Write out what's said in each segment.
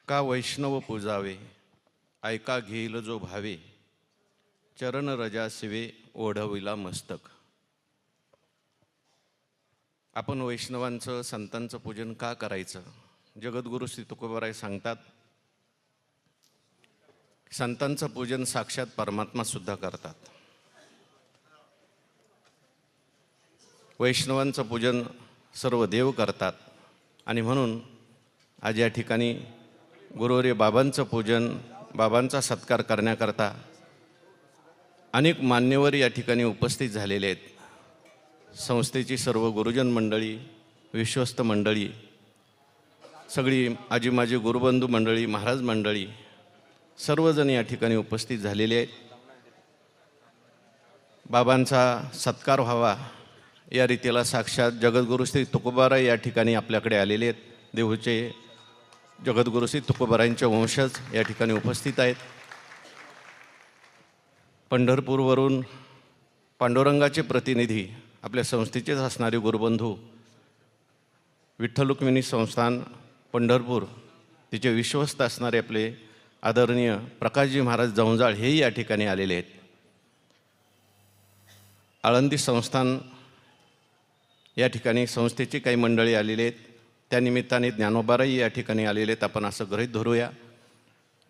का वैष्णव पूजावे, ऐका घेईल जो भावे, चरण रजा शिवे ओढविला मस्तक. आपण वैष्णवांचं संतांचं पूजन का करायचं? जगद्गुरू श्री तुकोबाराय सांगतात, संतांचं पूजन साक्षात परमात्मा सुद्धा करतात. वैष्णवांचं पूजन सर्व देव करतात आणि म्हणून आज या ठिकाणी गुरुवर्य बाबांचं पूजन, बाबांचा सत्कार करण्याकरता अनेक मान्यवर या ठिकाणी उपस्थित झालेले आहेत. संस्थेची सर्व गुरुजन मंडळी, विश्वस्त मंडळी, सगळी आजी माजी गुरुबंधू मंडळी, महाराज मंडळी, सर्वजण या ठिकाणी उपस्थित झालेले आहेत. बाबांचा सत्कार व्हावा या रीतीला साक्षात जगद्गुरू श्री तुकोबाराय या ठिकाणी आपल्याकडे आलेले आहेत. देहूचे जगद्गुरू श्री तुकोबारायांचे वंशज या ठिकाणी उपस्थित आहेत. पंढरपूरवरून पांडुरंगाचे प्रतिनिधी, आपल्या संस्थेचेच असणारे गुरुबंधू, विठ्ठल रुक्मिणी संस्थान पंढरपूर, तिचे विश्वस्त असणारे आपले आदरणीय प्रकाशजी महाराज जवंजाळ हेही या ठिकाणी आलेले आहेत. आळंदी संस्थान या ठिकाणी संस्थेची काही मंडळी आलेली आहेत. त्यानिमित्ताने ज्ञानोबाराही या ठिकाणी आलेले आहेत. आपण असं गृहीत धरूया.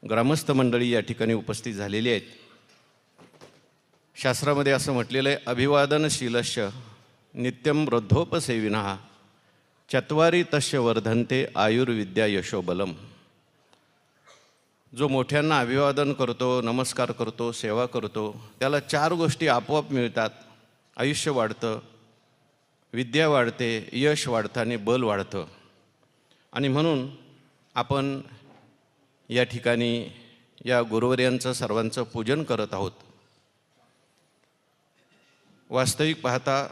ग्रामस्थ मंडळी या ठिकाणी उपस्थित झालेली आहेत. शास्त्रामध्ये असं म्हटलेलं आहे, अभिवादनशीलस्य नित्यं वृद्धोपसेविनः चत्वारी तस्य वर्धन्ते आयुर्विद्या यशोबलम. जो मोठ्यांना अभिवादन करतो, नमस्कार करतो, सेवा करतो, त्याला 4 गोष्टी आपोआप मिळतात. आयुष्य वाढतं, विद्या वाढते, यश वाढतं आणि बल वाढतं. आणि म्हणून आपण या ठिकाणी या गुरुवर्यांचं सर्वांचं पूजन करत आहोत. वास्तविक पाहता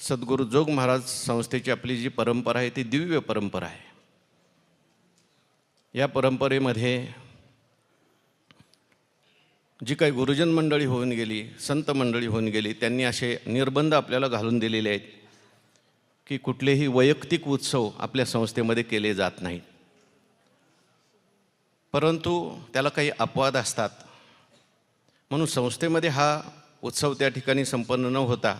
सद्गुरू जोग महाराज संस्थेची आपली जी परंपरा आहे ती दिव्य परंपरा आहे. या परंपरेमध्ये जी काही गुरुजन मंडळी होऊन गेली, संत मंडळी होऊन गेली, त्यांनी असे निर्बंध आपल्याला घालून दिलेले आहेत की कुठलेही वैयक्तिक उत्सव आपल्या संस्थेमध्ये केले जात नाहीत. परंतु त्याला काही अपवाद असतात. म्हणून संस्थेमध्ये हा उत्सव त्या ठिकाणी संपन्न न होता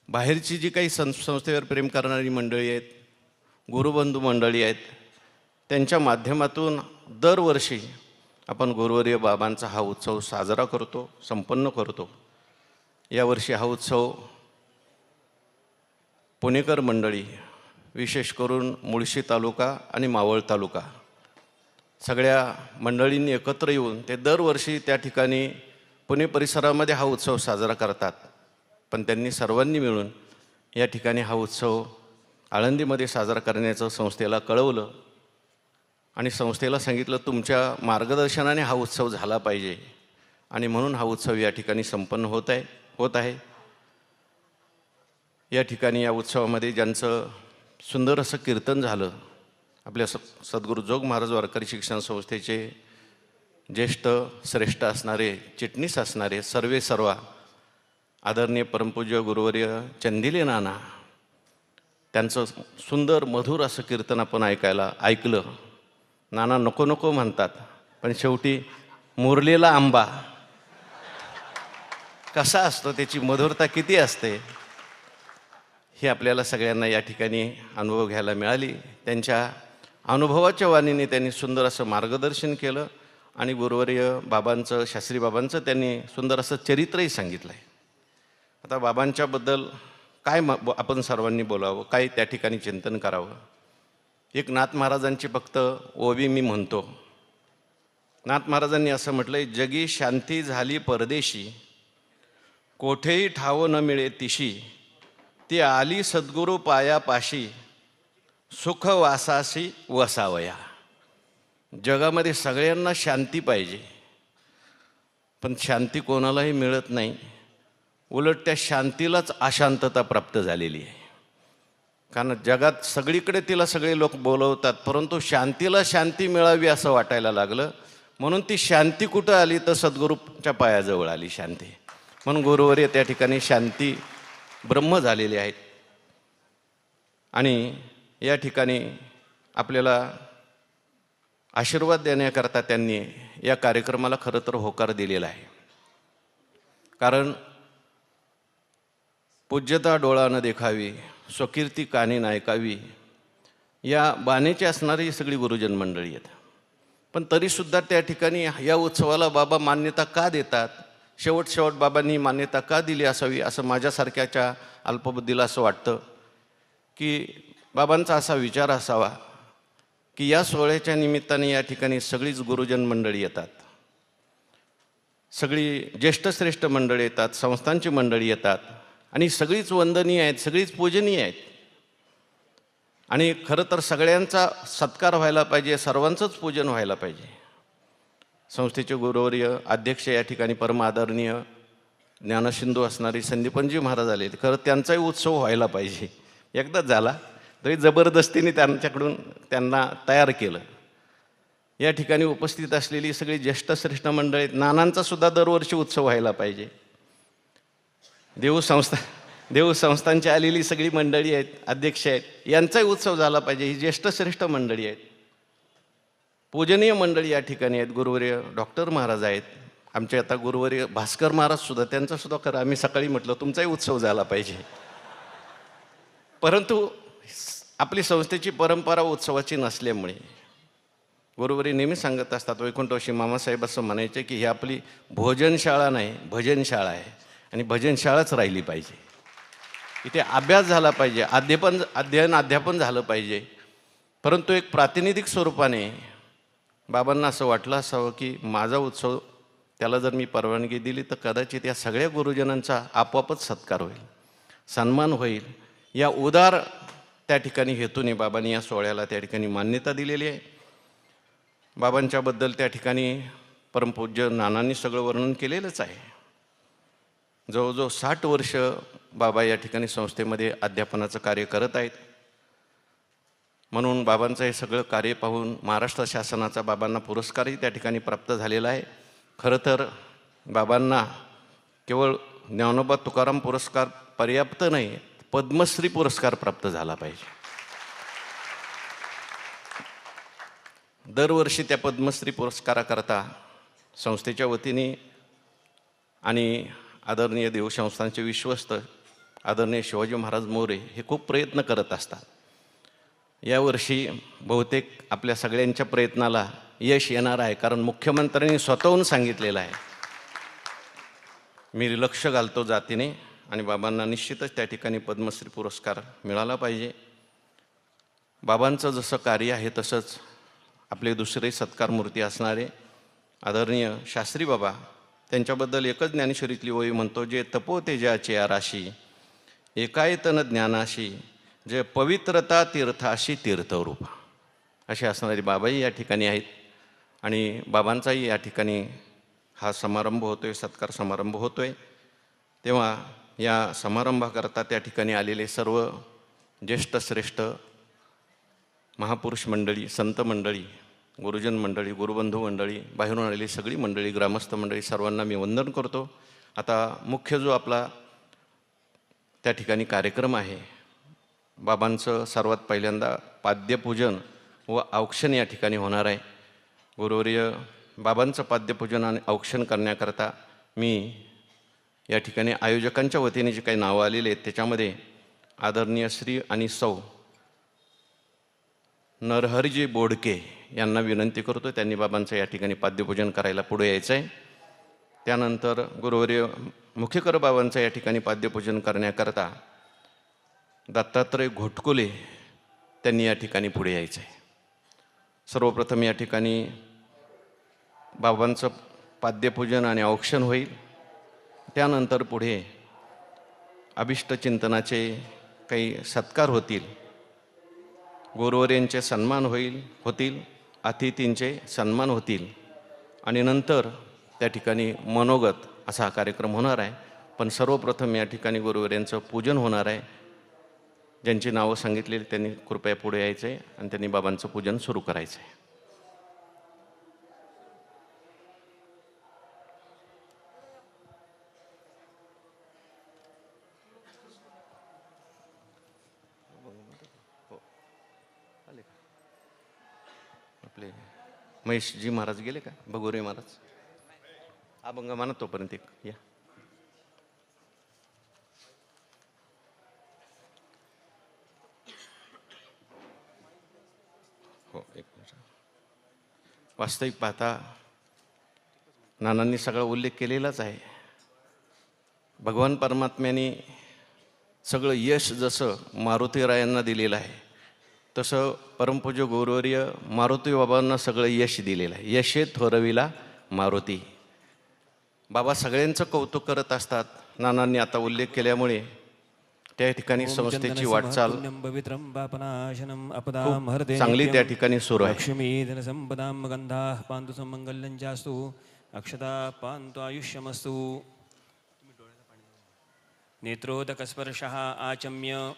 बाहेरची जी काही संस्थेवर प्रेम करणारी मंडळी आहेत, गुरुबंधू मंडळी आहेत, त्यांच्या माध्यमातून दरवर्षी आपण गुरुवर्य बाबांचा हा उत्सव साजरा करतो, संपन्न करतो. यावर्षी हा उत्सव पुणेकर मंडळी, विशेष करून मुळशी तालुका आणि मावळ तालुका, सगळ्या मंडळींनी एकत्र येऊन ते दरवर्षी त्या ठिकाणी पुणे परिसरामध्ये हा उत्सव साजरा करतात. पण त्यांनी सर्वांनी मिळून या ठिकाणी हा उत्सव आळंदीमध्ये साजरा करण्याचं संस्थेला कळवलं आणि संस्थेला सांगितलं, तुमच्या मार्गदर्शनाने हा उत्सव झाला पाहिजे. आणि म्हणून हा उत्सव या ठिकाणी संपन्न होत आहे. या ठिकाणी या उत्सवामध्ये ज्यांचं सुंदर असं कीर्तन झालं, आपल्या सद्गुरू जोग महाराज वारकरी शिक्षण संस्थेचे ज्येष्ठ श्रेष्ठ असणारे, चिटणीस असणारे सर्वा आदरणीय परमपूज्य गुरुवर्य चंदिले नाना, त्यांचं सुंदर मधुर असं कीर्तन आपण ऐकलं. नाना नको नको म्हणतात, पण शेवटी मुरलेला आंबा कसा असतो, त्याची मधुरता किती असते हे आपल्याला सगळ्यांना या ठिकाणी अनुभव घ्यायला मिळाली. त्यांच्या अनुभवाच्या वाणीने त्यांनी सुंदर असं मार्गदर्शन केलं आणि गुरुवर्य बाबांचं, शास्त्री बाबांचं त्यांनी सुंदर असं चरित्रही सांगितलं आहे. आता बाबांच्याबद्दल काय आपण सर्वांनी बोलावं, काय त्या ठिकाणी चिंतन करावं. एक नाथ महाराजांची फक्त ओवी मी म्हणतो. नाथ महाराजांनी असं म्हटलं आहे, जगी शांती झाली परदेशी, कोठेही ठाव न मिळे तिशी, ती आली सद्गुरू पायापाशी, सुख वासासी वसावया. जगामध्ये सगळ्यांना शांती पाहिजे, पण शांती कोणालाही मिळत नाही. उलट त्या शांतीलाच अशांतता प्राप्त झालेली आहे. कारण जगात सगळीकडे तिला सगळे लोक बोलवतात, परंतु शांतीला शांती मिळावी असं वाटायला लागलं. म्हणून ती शांती कुठं आली तर सद्गुरूच्या पायाजवळ आली शांती. म्हणून गुरुवर्य त्या ठिकाणी शांती ब्रह्म झालेले आहेत. आणि या ठिकाणी आपल्याला आशीर्वाद देण्याकरता त्यांनी या कार्यक्रमाला खरं तर होकार दिलेला आहे. कारण पूज्यता डोळा न देखावी, स्वकीर्ती कानी नायकावी, या बाणेची असणारी सगळी गुरुजन मंडळी आहेत. पण तरीसुद्धा त्या ठिकाणी या उत्सवाला बाबा मान्यता का देतात, शेवट बाबांनी मान्यता का दिली असावी, असं माझ्यासारख्याच्या अल्पबुद्धीला असं वाटतं की बाबांचा असा विचार असावा की या सोहळ्याच्या निमित्ताने या ठिकाणी सगळीच गुरुजन मंडळी येतात, सगळी ज्येष्ठश्रेष्ठ मंडळी येतात, संस्थांची मंडळी येतात आणि सगळीच वंदनीय आहेत, सगळीच पूजनीय आहेत. आणि खरं तर सगळ्यांचा सत्कार व्हायला पाहिजे, सर्वांचंच पूजन व्हायला पाहिजे. संस्थेचे गुरुवर्य अध्यक्ष या ठिकाणी परम आदरणीय ज्ञानसिंधू असणारे संदीपनजी महाराज आले. खरं त्यांचाही उत्सव व्हायला पाहिजे. एकदाच झाला तरी जबरदस्तीने त्यांच्याकडून त्यांना तयार केलं. या ठिकाणी उपस्थित असलेली सगळी ज्येष्ठश्रेष्ठ मंडळी, नानांचा सुद्धा दरवर्षी उत्सव व्हायला पाहिजे. देऊ संस्थांची आलेली सगळी मंडळी आहेत, अध्यक्ष आहेत, यांचाही उत्सव झाला पाहिजे. ही ज्येष्ठश्रेष्ठ मंडळी आहेत, पूजनीय मंडळी या ठिकाणी आहेत. गुरुवर्य डॉक्टर महाराज आहेत, आमचे आता गुरुवर्य भास्कर महाराज सुद्धा, त्यांचासुद्धा खरं आम्ही सकाळी म्हटलं तुमचाही उत्सव झाला पाहिजे. परंतु आपली संस्थेची परंपरा उत्सवाची नसल्यामुळे गुरुवर्य नेहमी सांगत असतात, वैकुंठवासी मामासाहेब असं म्हणायचे की ही आपली भोजनशाळा नाही, भजनशाळा आहे आणि भजनशाळाच राहिली पाहिजे. इथे अभ्यास झाला पाहिजे, अध्यापन झालं पाहिजे. परंतु एक प्रातिनिधिक स्वरूपाने बाबांना असं वाटलं असावं की माझा उत्सव, त्याला जर मी परवानगी दिली तर कदाचित या सगळ्या गुरुजनांचा आपोआपच सत्कार होईल, सन्मान होईल. या उदार त्या ठिकाणी हेतूने बाबांनी या सोहळ्याला त्या ठिकाणी मान्यता दिलेली आहे. बाबांच्याबद्दल त्या ठिकाणी परमपूज्य नानांनी सगळं वर्णन केलेलंच आहे. जवळजवळ 60 वर्ष बाबा या ठिकाणी संस्थेमध्ये अध्यापनाचं कार्य करत आहेत. म्हणून बाबांचं हे सगळं कार्य पाहून महाराष्ट्र शासनाचा बाबांना पुरस्कारही त्या ठिकाणी प्राप्त झालेला आहे. खरं तर बाबांना केवळ ज्ञानोबा तुकाराम पुरस्कार पर्याप्त नाही, पद्मश्री पुरस्कार प्राप्त झाला पाहिजे. दरवर्षी त्या पद्मश्री पुरस्काराकरता संस्थेच्या वतीने आणि आदरणीय देवसंस्थांचे विश्वस्त आदरणीय शिवाजी महाराज मोरे हे खूप प्रयत्न करत असतात. यावर्षी बहुतेक आपल्या सगळ्यांच्या प्रयत्नाला यश येणार आहे, कारण मुख्यमंत्र्यांनी स्वतःहून सांगितलेलं आहे. मी लक्ष घालतो जातीने आणि बाबांना निश्चितच त्या ठिकाणी पद्मश्री पुरस्कार मिळाला पाहिजे. बाबांचं जसं कार्य आहे तसंच आपले दुसरे सत्कारमूर्ती असणारे आदरणीय शास्त्री बाबा, त्यांच्याबद्दल एकच ज्ञानेश्वरीतली ओवी म्हणतो, जे तपो तेजाचे आराशी एकायतन ज्ञानाशी जे पवित्रता तीर्थाशी तीर्थरूप, असे असणारे बाबाही या ठिकाणी आहेत. आणि बाबांचाही या ठिकाणी हा समारंभ होतोय, सत्कार समारंभ होतोय. तेव्हा या समारंभाकरता त्या ठिकाणी आलेले सर्व ज्येष्ठ श्रेष्ठ महापुरुष मंडळी, संत मंडळी, गुरुजन मंडळी, गुरुबंधू मंडळी, बाहेरून आलेली सगळी मंडळी, ग्रामस्थ मंडळी, सर्वांना मी वंदन करतो. आता मुख्य जो आपला त्या ठिकाणी कार्यक्रम आहे, बाबांचं सर्वात पहिल्यांदा पाद्यपूजन व औक्षण या ठिकाणी होणार आहे. गुरुवर्य बाबांचं पाद्यपूजन आणि औक्षण करण्याकरता मी या ठिकाणी आयोजकांच्या वतीने जे काही नावं आलेले आहेत त्याच्यामध्ये आदरणीय श्री आणि सौ नरहरजी बोडके यांना विनंती करतो, त्यांनी बाबांचं या ठिकाणी पाद्यपूजन करायला पुढे यायचं आहे. त्यानंतर गुरुवर्य मुखेकर बाबांचं या ठिकाणी पाद्यपूजन करण्याकरता दत्तात्रय घोटकुले त्यांनी या ठिकाणी पुढे यायचं आहे. सर्वप्रथम या ठिकाणी बाबांचं पाद्यपूजन आणि औक्षण होईल. त्यानंतर पुढे अभिष्टचिंतनाचे काही सत्कार होतील, गुरुवर्यांचे सन्मान होतील, अतिथींचे सन्मान होतील आणि नंतर त्या ठिकाणी मनोगत असा हा कार्यक्रम होणार आहे. पण सर्वप्रथम या ठिकाणी गुरुवर्यांचं पूजन होणार आहे. ज्यांची नावं सांगितलेली त्यांनी कृपया पुढे यायचं आहे आणि त्यांनी बाबांचं पूजन सुरू करायचं आहे. आपले महेशजी महाराज गेले का? भगोरे महाराज अभंग म्हणा तोपर्यंत एक या. हो एक मिनिट. वास्तविक पाहता नानांनी सगळा उल्लेख केलेलाच आहे. भगवान परमात्म्याने सगळं यश जसं मारुतीरायांना दिलेलं आहे तसं परमपूज्य गुरुवर्य मारुती बाबांना सगळं यश दिलेलं आहे. यशे थोरविला मारुती. बाबा सगळ्यांचं कौतुक करत असतात. नानांनी आता उल्लेख केल्यामुळे त्या ठिकाणी संस्थेची वाटचाल खूप चांगली त्या ठिकाणी सुरू आहे. लक्ष्मी धनसंपदां गंधा पांतु समंगल्यंचास्तु अक्षता पांतु आयुष्यमस्तु. नेत्रोदकस्पर्शः आचम्य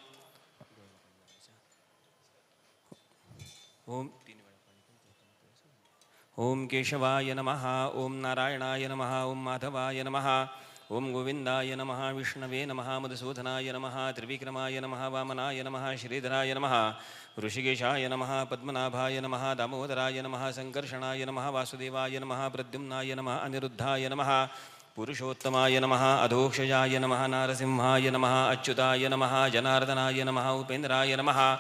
ओम केशवाय नमः. ओम नारायणाय नमः. ओम माधवाय नमः. ओम गोविंदाय नमः. विष्णवे नमः. मधुसूदनाय नमः. त्रिविक्रमाय नमः. वामनाय नमः. श्रीधराय नमः. ऋषिकेशाय नमः. पद्मनाभाय नमः. दामोदराय नमः. संकर्षणाय नमः. वासुदेवाय नमः. प्रद्युम्नाय नमः. अनिरुद्धाय नमः. पुरुषोत्तमाय नमः. अधोक्षजाय नमः. नारसिंहाय नमः. अच्युताय नमः. जनार्दनाय नमः. उपेन्द्राय नमः.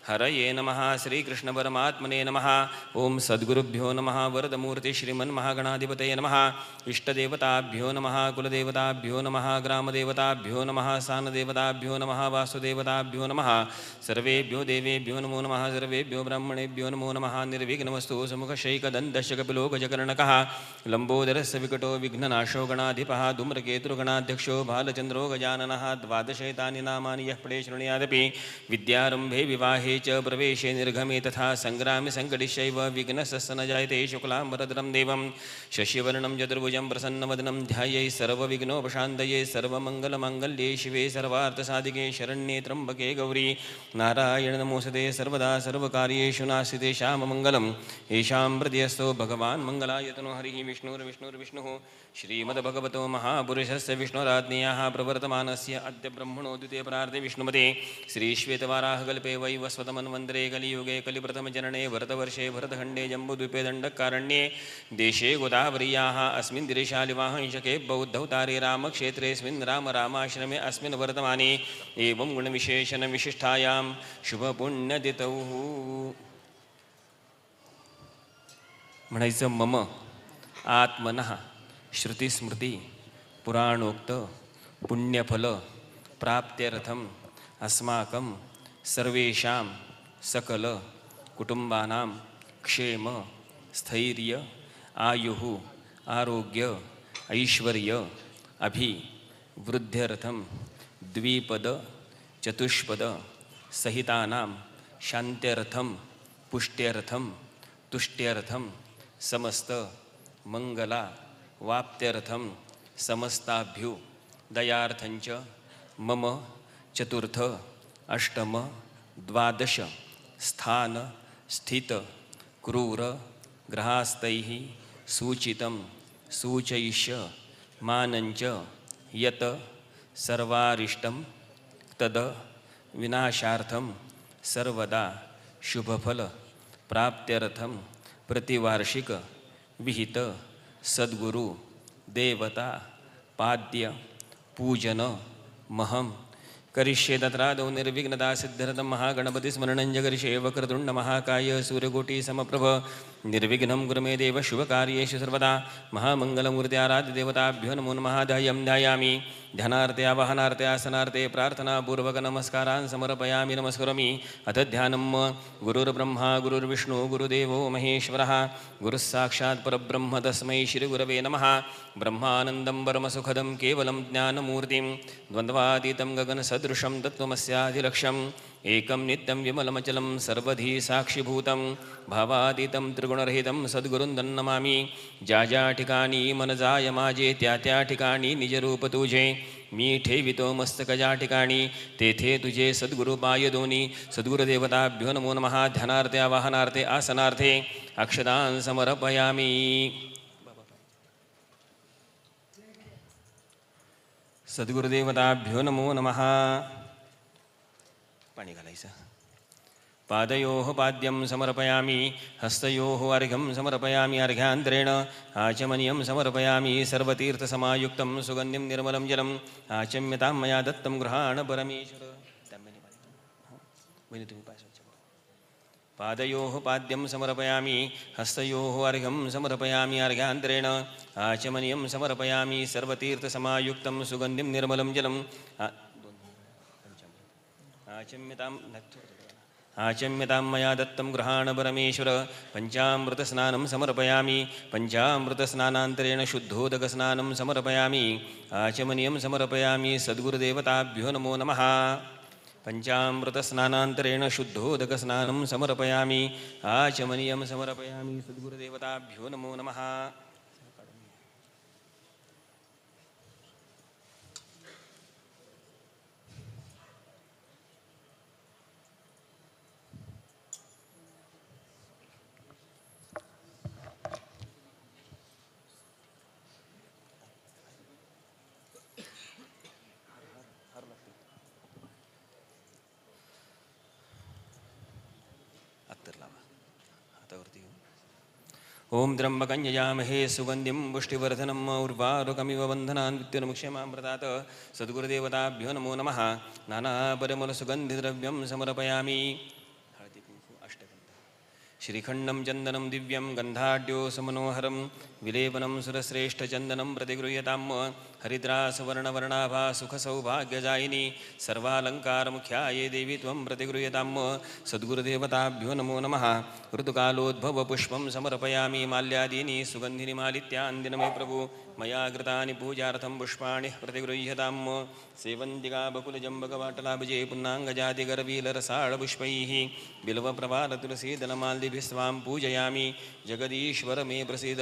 हरये नमः. श्रीकृष्णपरमात्मने नमः. ओम सद्गुरुभ्यो नमः. वरदमूर्ति श्रीमन्महागणाधिपतये नमः. इष्टदेवताभ्यो नमः. कुलदेवताभ्यो नमः. ग्रामदेवताभ्यो नमः. स्थानदेवताभ्यो नमः. वासुदेवताभ्यो नमः. सर्वेभ्यो देवेभ्यो नमो नमः. सर्वेभ्यो ब्राह्मणेभ्यो नमो नमः. निर्विघ्नमस्तु सुमुखशैकदन्तश्च कपिलो गजकर्णकः लम्बोदरस्य विकटो विघ्ननाशो गणाधिपः धूम्रकेतुर्गणाध्यक्षो भालचन्द्रो गजाननः. द्वादशैतानि नामानि यः पठे शृणुयादपि विद्यारम्भे विवाहे च प्रवेशे निर्गमे तथा संग्रामे संकटिशैव विघ्नस्य न जायते. शुक्लाम्बरधरं देवं शशिवर्णं चतुर्भुजं प्रसन्नवदनं ध्यायै सर्वविघ्नोपशान्तये. सर्वमङ्गलमाङ्गल्ये शिवे सर्वार्थसाधिके शरण्ये त्र्यम्बके गौरी नारायण नमोऽस्तुते. सर्वदा सर्वकार्येषु नास्ति तेषां मङ्गलं. येषां हृदयस्थो भगवान् मङ्गलायतनो हरिः विष्णुर्विष्णुर्विष्णुः. श्रीमद्भगवतो महापुरुषस्य विष्णुराज्ञयाः प्रवर्तमानस्य अद्य ब्रह्मणो द्वितीयपरार्धे विष्णुमते श्रीश्वेतवाराहकल्पे वैवस्वतमन्वन्तरे कलियुगे कलिप्रथमजनने भरतवर्षे भरतखण्डे जम्बूद्वीपे दण्डकारण्ये देशे गोदावरीयाः अस्मिन् दिरिशालिवाहंशके बौद्धवतारे रामक्षेत्रेऽस्मिन् रामाश्रमे अस्मिन् वर्तमाने एवं गुणविशेषणविशिष्टायां शुभपुण्यतिथौ. म्हणायचं मम आत्मनः श्रुतिस्मृती पुराणोक्त पुण्यफल प्राप्त्यर्थम अस्माकं सर्वेषां सकल कुटुंबानां क्षेम स्थैर्य आयुः आरोग्य ऐश्वर्य अभिवृद्ध्यर्थं द्विपद चतुष्पद सहितानां शान्त्यर्थं पुष्ट्यर्थं तुष्ट्यर्थं समस्त मंगला वाप्त्यर्थं समस्ताभ्युदयार्थंच मम चतुर्थ अष्टम द्वादश स्थान स्थित क्रूर ग्रहास्तैः सूचितं सूचयिष्य मानञ्च यत सर्वारिष्टं तद विनाशार्थं सर्वदा शुभफल प्राप्त्यर्थं प्रतिवार्षिक विहित सद्गुरु देवता पाद्य पूजन महं करिष्ये. तत्रादौ निर्विघ्नता सिद्ध्यर्थं महागणपतिस्मरणं जगरिष्ये. वक्रतुण्ड महाकाय सूर्यकोटि समप्रभ निर्विघ्नं कुरु मे देव शुभकार्येषु सर्वदा. महामङ्गलमूर्ति आराध्यदेवताभ्यो नमो नमः. ध्यायामि ध्यानार्थे आवाहनार्थे आसनार्थे प्रार्थनापूर्वक नमस्कारान् समर्पयामि नमस्करोमि. अथ ध्यानं गुरुर्ब्रह्मा गुरुर्विष्णु गुरुदेवो महेश्वरः गुरुः साक्षात् परब्रह्म तस्मै श्रीगुरवे नमः. ब्रह्मानन्दं परमसुखदं केवलं ज्ञानमूर्तिं द्वन्द्वातीतं गगनसदृशं तत्त्वमस्याधिलक्ष्यम् एकं नित्यं विमलमचलं सर्वधी साक्षिभूतं भावातीतं त्रिगुणरहितं सद्गुरुं नमामि. ज्या ज्या ठिकाणी मन जाय माझे त्या त्या ठिकाणी निजरूप तुझे मी ठेवितो मस्तक ज्या ठिकाणी तेथे तुझे सद्गुरु पाय दोनी. सद्गुरुदेवताभ्यो नमो नमः. ध्यानार्थे आवाहनार्थे आसनार्थे अक्षतान् समर्पयामि. सद्गुरुदेवताभ्यो नमो नमः. पाणी घालायचं. पादयोः पाद्यं समर्पयामि हस्तयोः अर्घ्यं समर्पयामि अर्घ्यान्तरेण आचमनीयं समर्पयामि सर्वतीर्थसमायुक्तं सुगन्धिं निर्मलं जलम् आचम्यतां मया दत्तं गृहाण परमेश्वर पादयोः पाद्यं समर्पयामि हस्तयोः अर्घ्यं समर्पयामि अर्घ्यान्तरेण आचमनीयं समर्पयामि सर्वतीर्थसमायुक्तं सुगन्धिं निर्मलं जलम् आचम्यतां मया दत्तं गृहाण परमेश्वर पञ्चामृतस्नानं समर्पयामि पञ्चामृतस्नानान्तरेण शुद्धोदकस्नानं समर्पयामि आचमनीयं समर्पयामि सद्गुरुदेवताभ्यो नमो नमः पञ्चामृतस्नानान्तरेण शुद्धोदकस्नानं समर्पयामि आचमनीयं समर्पयामि सद्गुरुदेवताभ्यो नमो नमः ओम त्र्यंबकं यजामहे सुगन्धिं पुष्टिवर्धनम् उर्वारुकमिव बन्धनान् विद्युन्मुक्ष्यमां प्रदात सद्गुरुदेवताभ्यो नमो नमः नानापरिमलसुगन्धिद्रव्यं समर्पयामि श्रीखण्डं चन्दनं दिव्यं गन्धाढ्यो समनोहरं विलेपनं सुरश्रेष्ठचन्दनं प्रतिगृह्यतां हरिद्रासवर्णवर्णाभा सुखसौभाग्यजायिनी सर्वालङ्कारमुख्याये देवी त्वं प्रतिगृह्यतां सद्गुरुदेवताभ्यो नमो नमः ऋतुकालोद्भवपुष्पं समर्पयामि माल्यादीनि सुगन्धिनि मालित्यान् मे प्रभु मया कृतानि पूजार्थं पुष्पाणि प्रतिगृह्यतां सेवन्तिका बकुलजम्बकवाटलाभजे पुन्नाङ्गजातिगर्वीलरसाळपुष्पैः बिल्वप्रवालतुलसीदलमाल्दिभिस्वां पूजयामि जगदीश्वर मे प्रसीद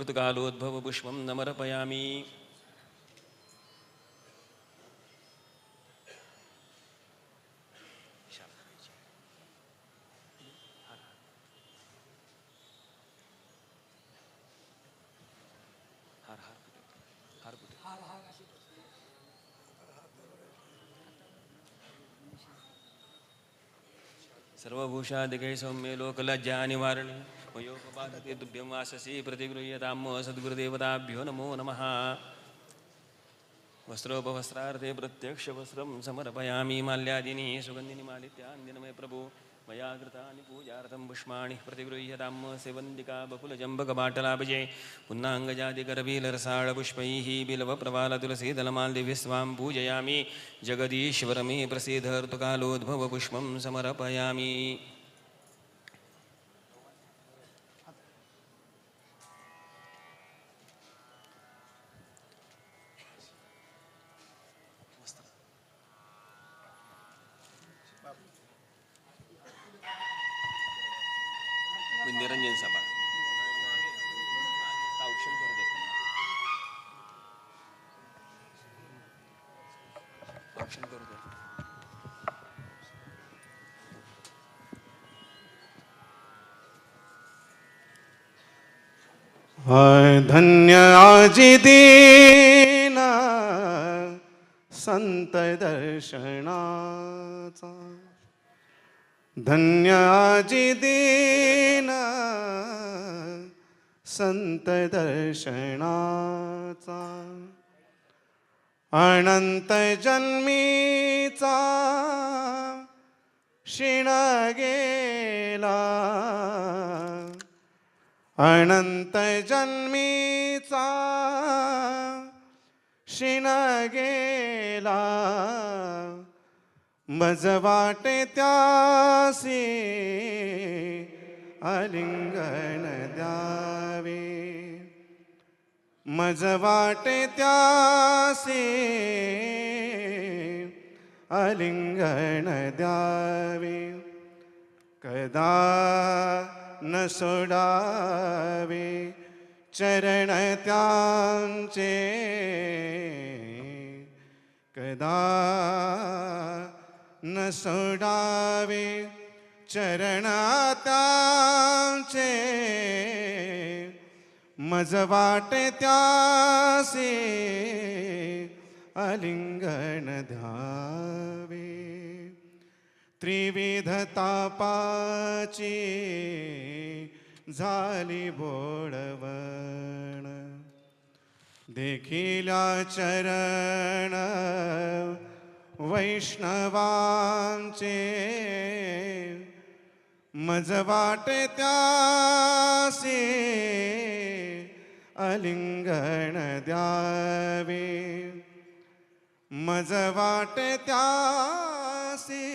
ऋतुकालोद्भवपुष्पं समर्पयामि सर्वभूषादिकै सौम्ये लोकलज्जानिवारिणि मयोपपादते तुभ्यं वाससि प्रतिगृह्यतां सद्गुरुदेवताभ्यो नमो नमः वस्त्रोपवस्त्रार्थे प्रत्यक्षवस्त्रं समर्पयामि माल्यादीनि सुगन्धिनि मालित्यान् मे प्रभु मया कृतानि पूजार्थं पुष्पाणि प्रतिगृह्यतां सेवन्तिका बकुलजम्बकपाटलाभजे पुन्नाङ्गजातिकरवीलरसाळपुष्पैः बिल्वप्रवालतुलसीदलमाल्दिभिस्वां पूजयामि जगदीश्वर मे प्रसीद ऋतुकालोद्भवपुष्पं समर्पयामि निरंजन सभा औक्षण करू देत औक्षण करू दे धन्य आजी दीना संत दर्शनाचा धन्य आजी दीना संत दर्शनाचा अनंत जन्मीचा शिण गेला अनंत जन्मीचा शिण गेला मज वाटे त्यासी आलिंगन द्यावे मज वाटे त्यासी आलिंगन द्यावे कदा न सोडावे चरण त्यांचे कदा न सोडावे चरण त्यांचे मज वाटे त्यासी आलिंगन द्यावे त्रिविध तापाची झाली बोळवण, देखिल्या चरण वैष्णवांचे, मज वाटे त्यासी अलिंगण द्यावे, मज वाटे त्यासी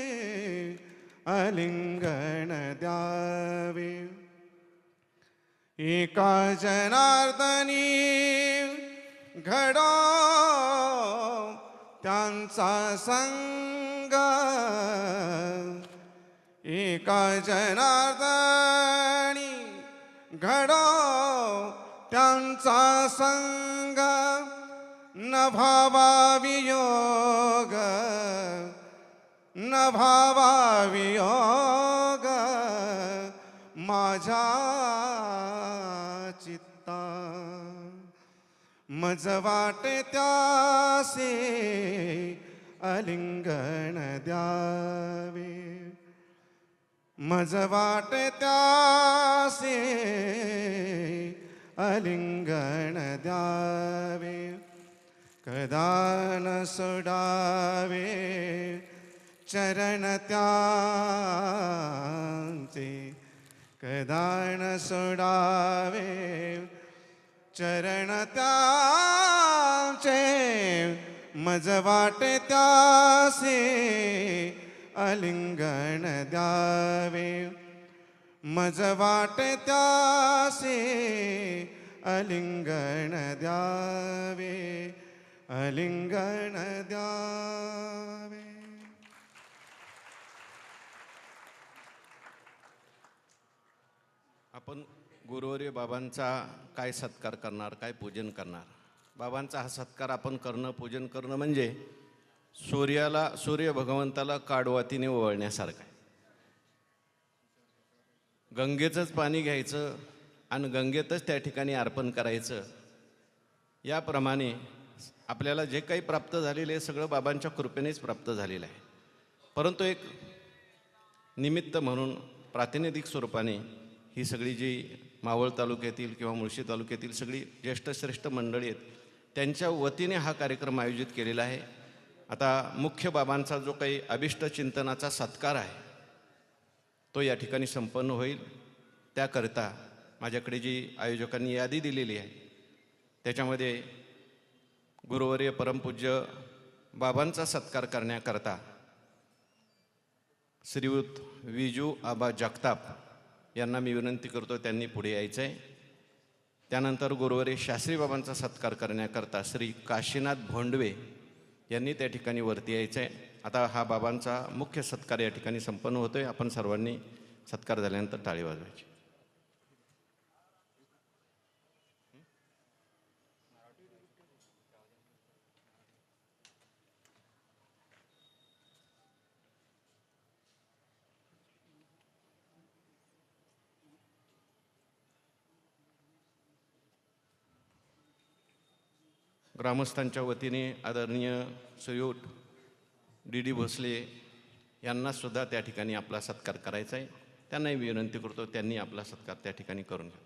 अलिंगण द्यावे. एका जनार्दनी घडो त्यांचा संग, एका जनार्दनी घडो त्यांचा संग, न भावा वियोग, न भावा वियोग माझ्या चित्ता, मज वाटे त्यासे अलिंगण द्यावे, मज वाटे त्यासे अलिंगण द्यावे. कदा न सोडावे चरण त्यांचे, कदा न सोडावे चरण त्यांचे, मज वाटे त्यासे अलिंगण द्यावे, मज वाटे त्यासे अलिंगण द्यावे, अलिंगण द्यावे. आपण गुरुवर्य बाबांचा काय सत्कार करणार, काय पूजन करणार. बाबांचा हा सत्कार आपण करणं, पूजन करणं म्हणजे सूर्य भगवंताला काडवातीने ओवाळण्यासारखं आहे. गंगेचंच पाणी घ्यायचं आणि गंगेतच त्या ठिकाणी अर्पण करायचं. याप्रमाणे आपल्याला जे काही प्राप्त झालेलं आहे सगळं बाबांच्या कृपेनेच प्राप्त झालेलं आहे. परंतु एक निमित्त म्हणून प्रातिनिधिक स्वरूपाने ही सगळी जी मावळ तालुक्यातील किंवा मुळशी तालुक्यातील सगळी ज्येष्ठ श्रेष्ठ मंडळी आहेत त्यांच्या वतीने हा कार्यक्रम आयोजित केलेला आहे. आता मुख्य बाबांचा जो काही अभिष्ट चिंतनाचा सत्कार आहे तो या ठिकाणी संपन्न होईल. त्याकरिता माझ्याकडे जी आयोजकांनी यादी दिलेली आहे त्याच्यामध्ये गुरुवर्य परमपूज्य बाबांचा सत्कार करण्याकरता श्रीयुत विजू आबा जगताप यांना मी विनंती करतो त्यांनी पुढे यायचं आहे. त्यानंतर गुरुवर्य शास्त्री बाबांचा सत्कार करण्याकरता श्री काशीनाथ भोंडवे यांनी त्या ठिकाणी वरती यायचं आहे. आता हा बाबांचा मुख्य सत्कार या ठिकाणी संपन्न होतोय. आपण सर्वांनी सत्कार झाल्यानंतर टाळी वाजवायची. ग्रामस्थांच्या वतीने आदरणीय श्रीयुत डी भोसले यांनासुद्धा त्या ठिकाणी आपला सत्कार करायचा आहे. त्यांनाही विनंती करतो त्यांनी आपला सत्कार त्या ठिकाणी करून घ्या.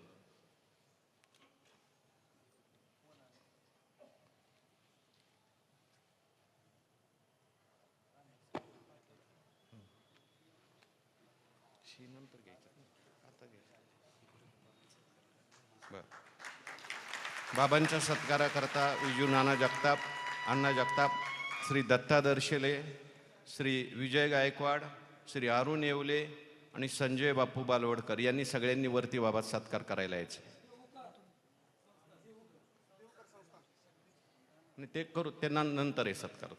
बाबांच्या सत्काराकरता विजू नाना जगताप, अण्णा जगताप, श्री दत्ता दर्शेले, श्री विजय गायकवाड, श्री अरुण येवले आणि संजय बापू बालवडकर यांनी सगळ्यांनी वरती बाबा सत्कार करायला यायचे. आणि ते करू त्यांना नंतर हे सत्कार.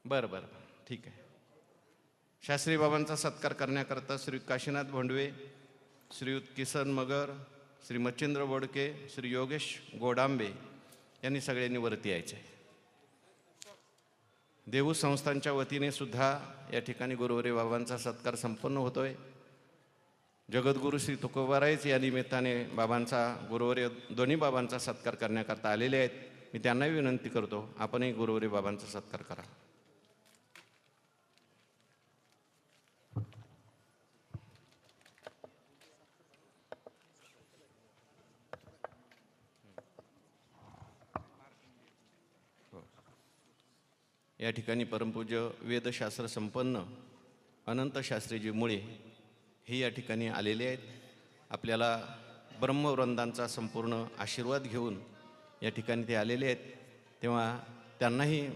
बरं बरं ठीक आहे. शास्त्री बाबांचा सत्कार करण्याकरता श्री काशीनाथ भोंडवे, श्रीयुत किसन मगर, श्री मच्छिंद्र बोडके, श्री योगेश गोडांबे यांनी सगळ्यांनी वरती यायचे. देहू संस्थांच्या वतीने सुद्धा या ठिकाणी गुरुवर्य बाबांचा सत्कार संपन्न होतोय. जगद्गुरू श्री तुकोबारायच या निमित्ताने बाबांचा गुरुवर्य दोन्ही बाबांचा सत्कार करण्याकरता आलेले आहेत. मी त्यांनाही विनंती करतो, आपणही गुरुवरी बाबांचा सत्कार करा. या ठिकाणी परमपूज्य वेदशास्त्र संपन्न अनंत शास्त्रीजी मुळे हे या ठिकाणी आलेले आहेत. आपल्याला ब्रह्मवृंदांचा संपूर्ण आशीर्वाद घेऊन या ठिकाणी ते आलेले आहेत. तेव्हा त्यांनाही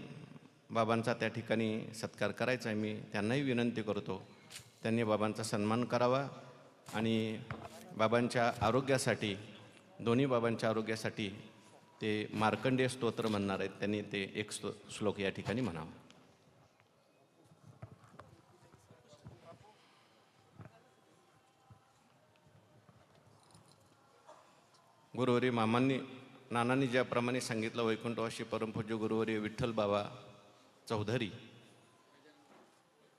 बाबांचा त्या ठिकाणी सत्कार करायचा आहे. मी त्यांनाही विनंती करतो, त्यांनी बाबांचा सन्मान करावा आणि बाबांच्या आरोग्यासाठी, दोन्ही बाबांच्या आरोग्यासाठी ते मार्कंडेय स्तोत्र म्हणणार आहेत. त्यांनी ते एक श्लोक या ठिकाणी म्हणावा. गुरुवरी नानांनी ज्याप्रमाणे सांगितलं, वैकुंठवासी परमपूज्य गुरुवरी विठ्ठल बाबा चौधरी,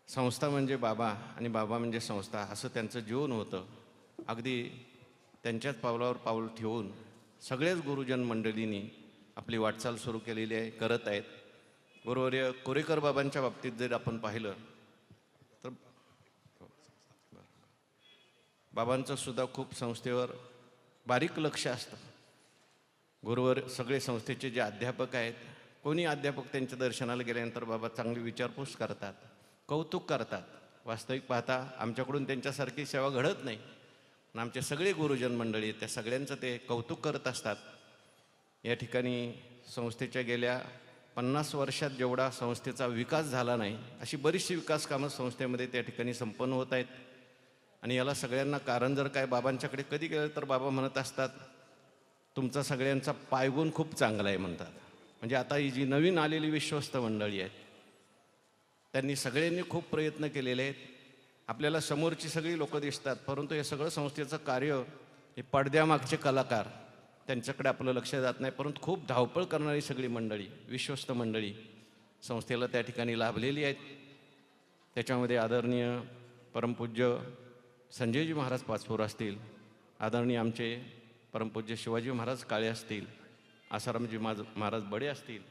संस्था म्हणजे बाबा आणि बाबा म्हणजे संस्था, असं त्यांचं जीवन होतं. अगदी त्यांच्याच पावलावर पाऊल ठेवून सगळेच गुरुजन मंडळींनी आपली वाटचाल सुरू केलेली आहे, करत आहेत. गुरुवर्य कोरेकर बाबांच्या बाबतीत जर आपण पाहिलं तर बाबांचं सुद्धा खूप संस्थेवर बारीक लक्ष असतं. गुरुवर सगळे संस्थेचे जे अध्यापक आहेत, कोणी अध्यापक त्यांच्या दर्शनाला गेल्यानंतर बाबा चांगली विचारपूस करतात, कौतुक करतात. वास्तविक पाहता आमच्याकडून त्यांच्यासारखी सेवा घडत नाही. आणि आमचे सगळे गुरुजन मंडळी त्या सगळ्यांचं ते कौतुक करत असतात. या ठिकाणी संस्थेच्या गेल्या 50 वर्षात जेवढा संस्थेचा विकास झाला नाही, अशी बरीचशी विकास कामं संस्थेमध्ये त्या ठिकाणी संपन्न होत आहेत. आणि याला सगळ्यांना कारण जर काय, बाबांच्याकडे कधी गेलं तर बाबा म्हणत असतात, तुमचा सगळ्यांचा पायगुण खूप चांगला आहे म्हणतात. म्हणजे आता ही जी नवीन आलेली विश्वस्त मंडळी आहेत, त्यांनी सगळ्यांनी खूप प्रयत्न केलेले आहेत. आपल्याला समोरची सगळी लोकं दिसतात, परंतु हे सगळं संस्थेचं कार्य, हे पडद्यामागचे कलाकार, त्यांच्याकडे आपलं लक्ष जात नाही. परंतु खूप धावपळ करणारी सगळी मंडळी, विश्वस्त मंडळी संस्थेला त्या ठिकाणी लाभलेली आहेत. त्याच्यामध्ये आदरणीय परमपूज्य संजयजी महाराज पाचपूर असतील, आदरणीय आमचे परमपूज्य शिवाजी महाराज काळे असतील, आसारामजी महाराज बडे असतील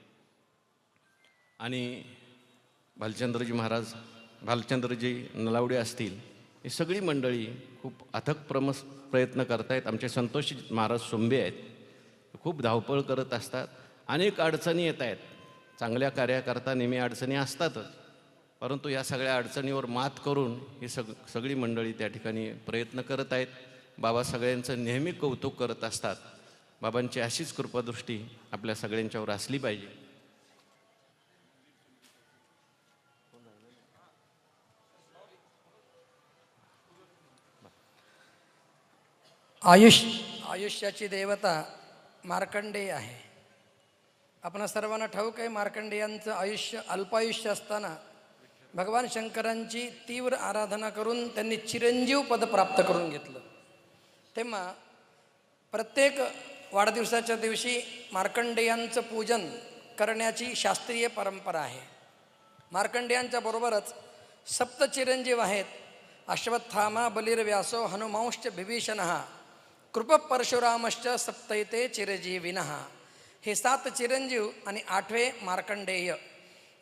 आणि भालचंद्रजी नलावडे असतील. ही सगळी मंडळी खूप अथक प्रयत्न करत आहेत. आमचे संतोषी महाराज सोंबे आहेत, खूप धावपळ करत असतात. अनेक अडचणी येत आहेत. चांगल्या कार्याकरता नेहमी अडचणी असतातच, परंतु या सगळ्या अडचणीवर मात करून ही सगळी मंडळी त्या ठिकाणी प्रयत्न करत आहेत. बाबा सगळ्यांचं नेहमी कौतुक करत असतात. बाबांची अशीच कृपादृष्टी आपल्या सगळ्यांच्यावर असली पाहिजे. आयुष्याची देवता मार्कंडेय आहे. आपणा सर्वांना ठाऊक आहे, मार्कंडेयांचं आयुष्य अल्पायुष्य असताना भगवान शंकरांची तीव्र आराधना करून त्यांनी चिरंजीव पद प्राप्त करून घेतलं. तेव्हा प्रत्येक वाढदिवसाच्या दिवशी मार्कंडेयांचं पूजन करण्याची शास्त्रीय परंपरा आहे. मार्कंडेयांच्या बरोबरच सप्त चिरंजीव आहेत. अश्वत्थामा, बलिर्व्यासो, हनुमांश्च विभीषणः, कृप परशुरामश्च सप्तैते चिरजीविनः. हे 7 चिरंजीव आणि 8वे मार्कंडेय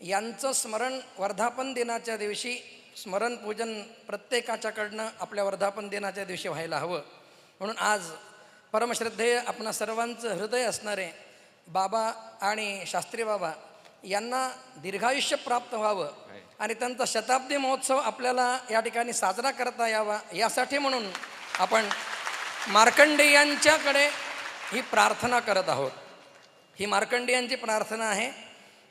यांचं स्मरण वर्धापन दिनाच्या दिवशी, स्मरण पूजन प्रत्येकाच्याकडनं आपल्या वर्धापन दिनाच्या दिवशी व्हायला हवं. म्हणून आज परमश्रद्धेय आपणा सर्वांचं हृदय असणारे बाबा आणि शास्त्री बाबा यांना दीर्घायुष्य प्राप्त व्हावं आणि त्यांचा शताब्दी महोत्सव आपल्याला या ठिकाणी साजरा करता यावा, यासाठी म्हणून आपण मार्कंडेयांच्याकडे ही प्रार्थना करत आहोत. ही मार्कंडेयांची प्रार्थना आहे.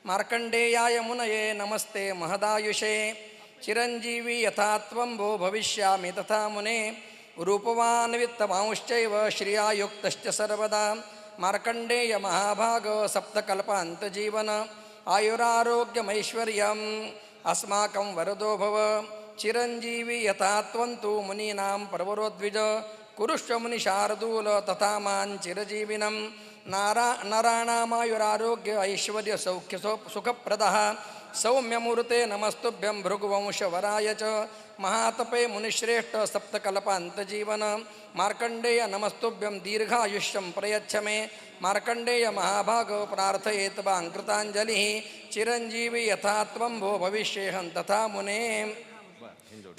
मार्कंडेयाय मुनये नमस्ते महदायुषे, चिरंजीवी यथा त्वं भो भविष्यामि तथा मुने, रूपवान् वित्तमांश्चैव श्रियायुक्तश्च सर्वदा. मार्कंडेय महाभाग सप्तकल्पान्तजीवन, आयुरारोग्यमैश्वर्यम् अस्माकं वरदो भव. चिरंजीवी यथा त्वं तु मुनीनां प्रवरोद्विज, कुरुष्व मुनिशार्दूल तथा मां चिरजीविनं. नराणामायुरारोग्य ऐश्वर्य सौख्य सुखप्रदः, सौम्यमूर्ते नमस्तुभ्यं भृगुवंशवराय च महातपे मुनिश्रेष्ठ सप्तकल्पान्तजीवन मार्कण्डेय नमस्तुभ्यं दीर्घायुष्यं प्रयच्छ मे मार्कण्डेय महाभाग प्रार्थयेत वां कृताञ्जलिः चिरंजीवी यथा त्वं भो भविष्येहं तथा मुने.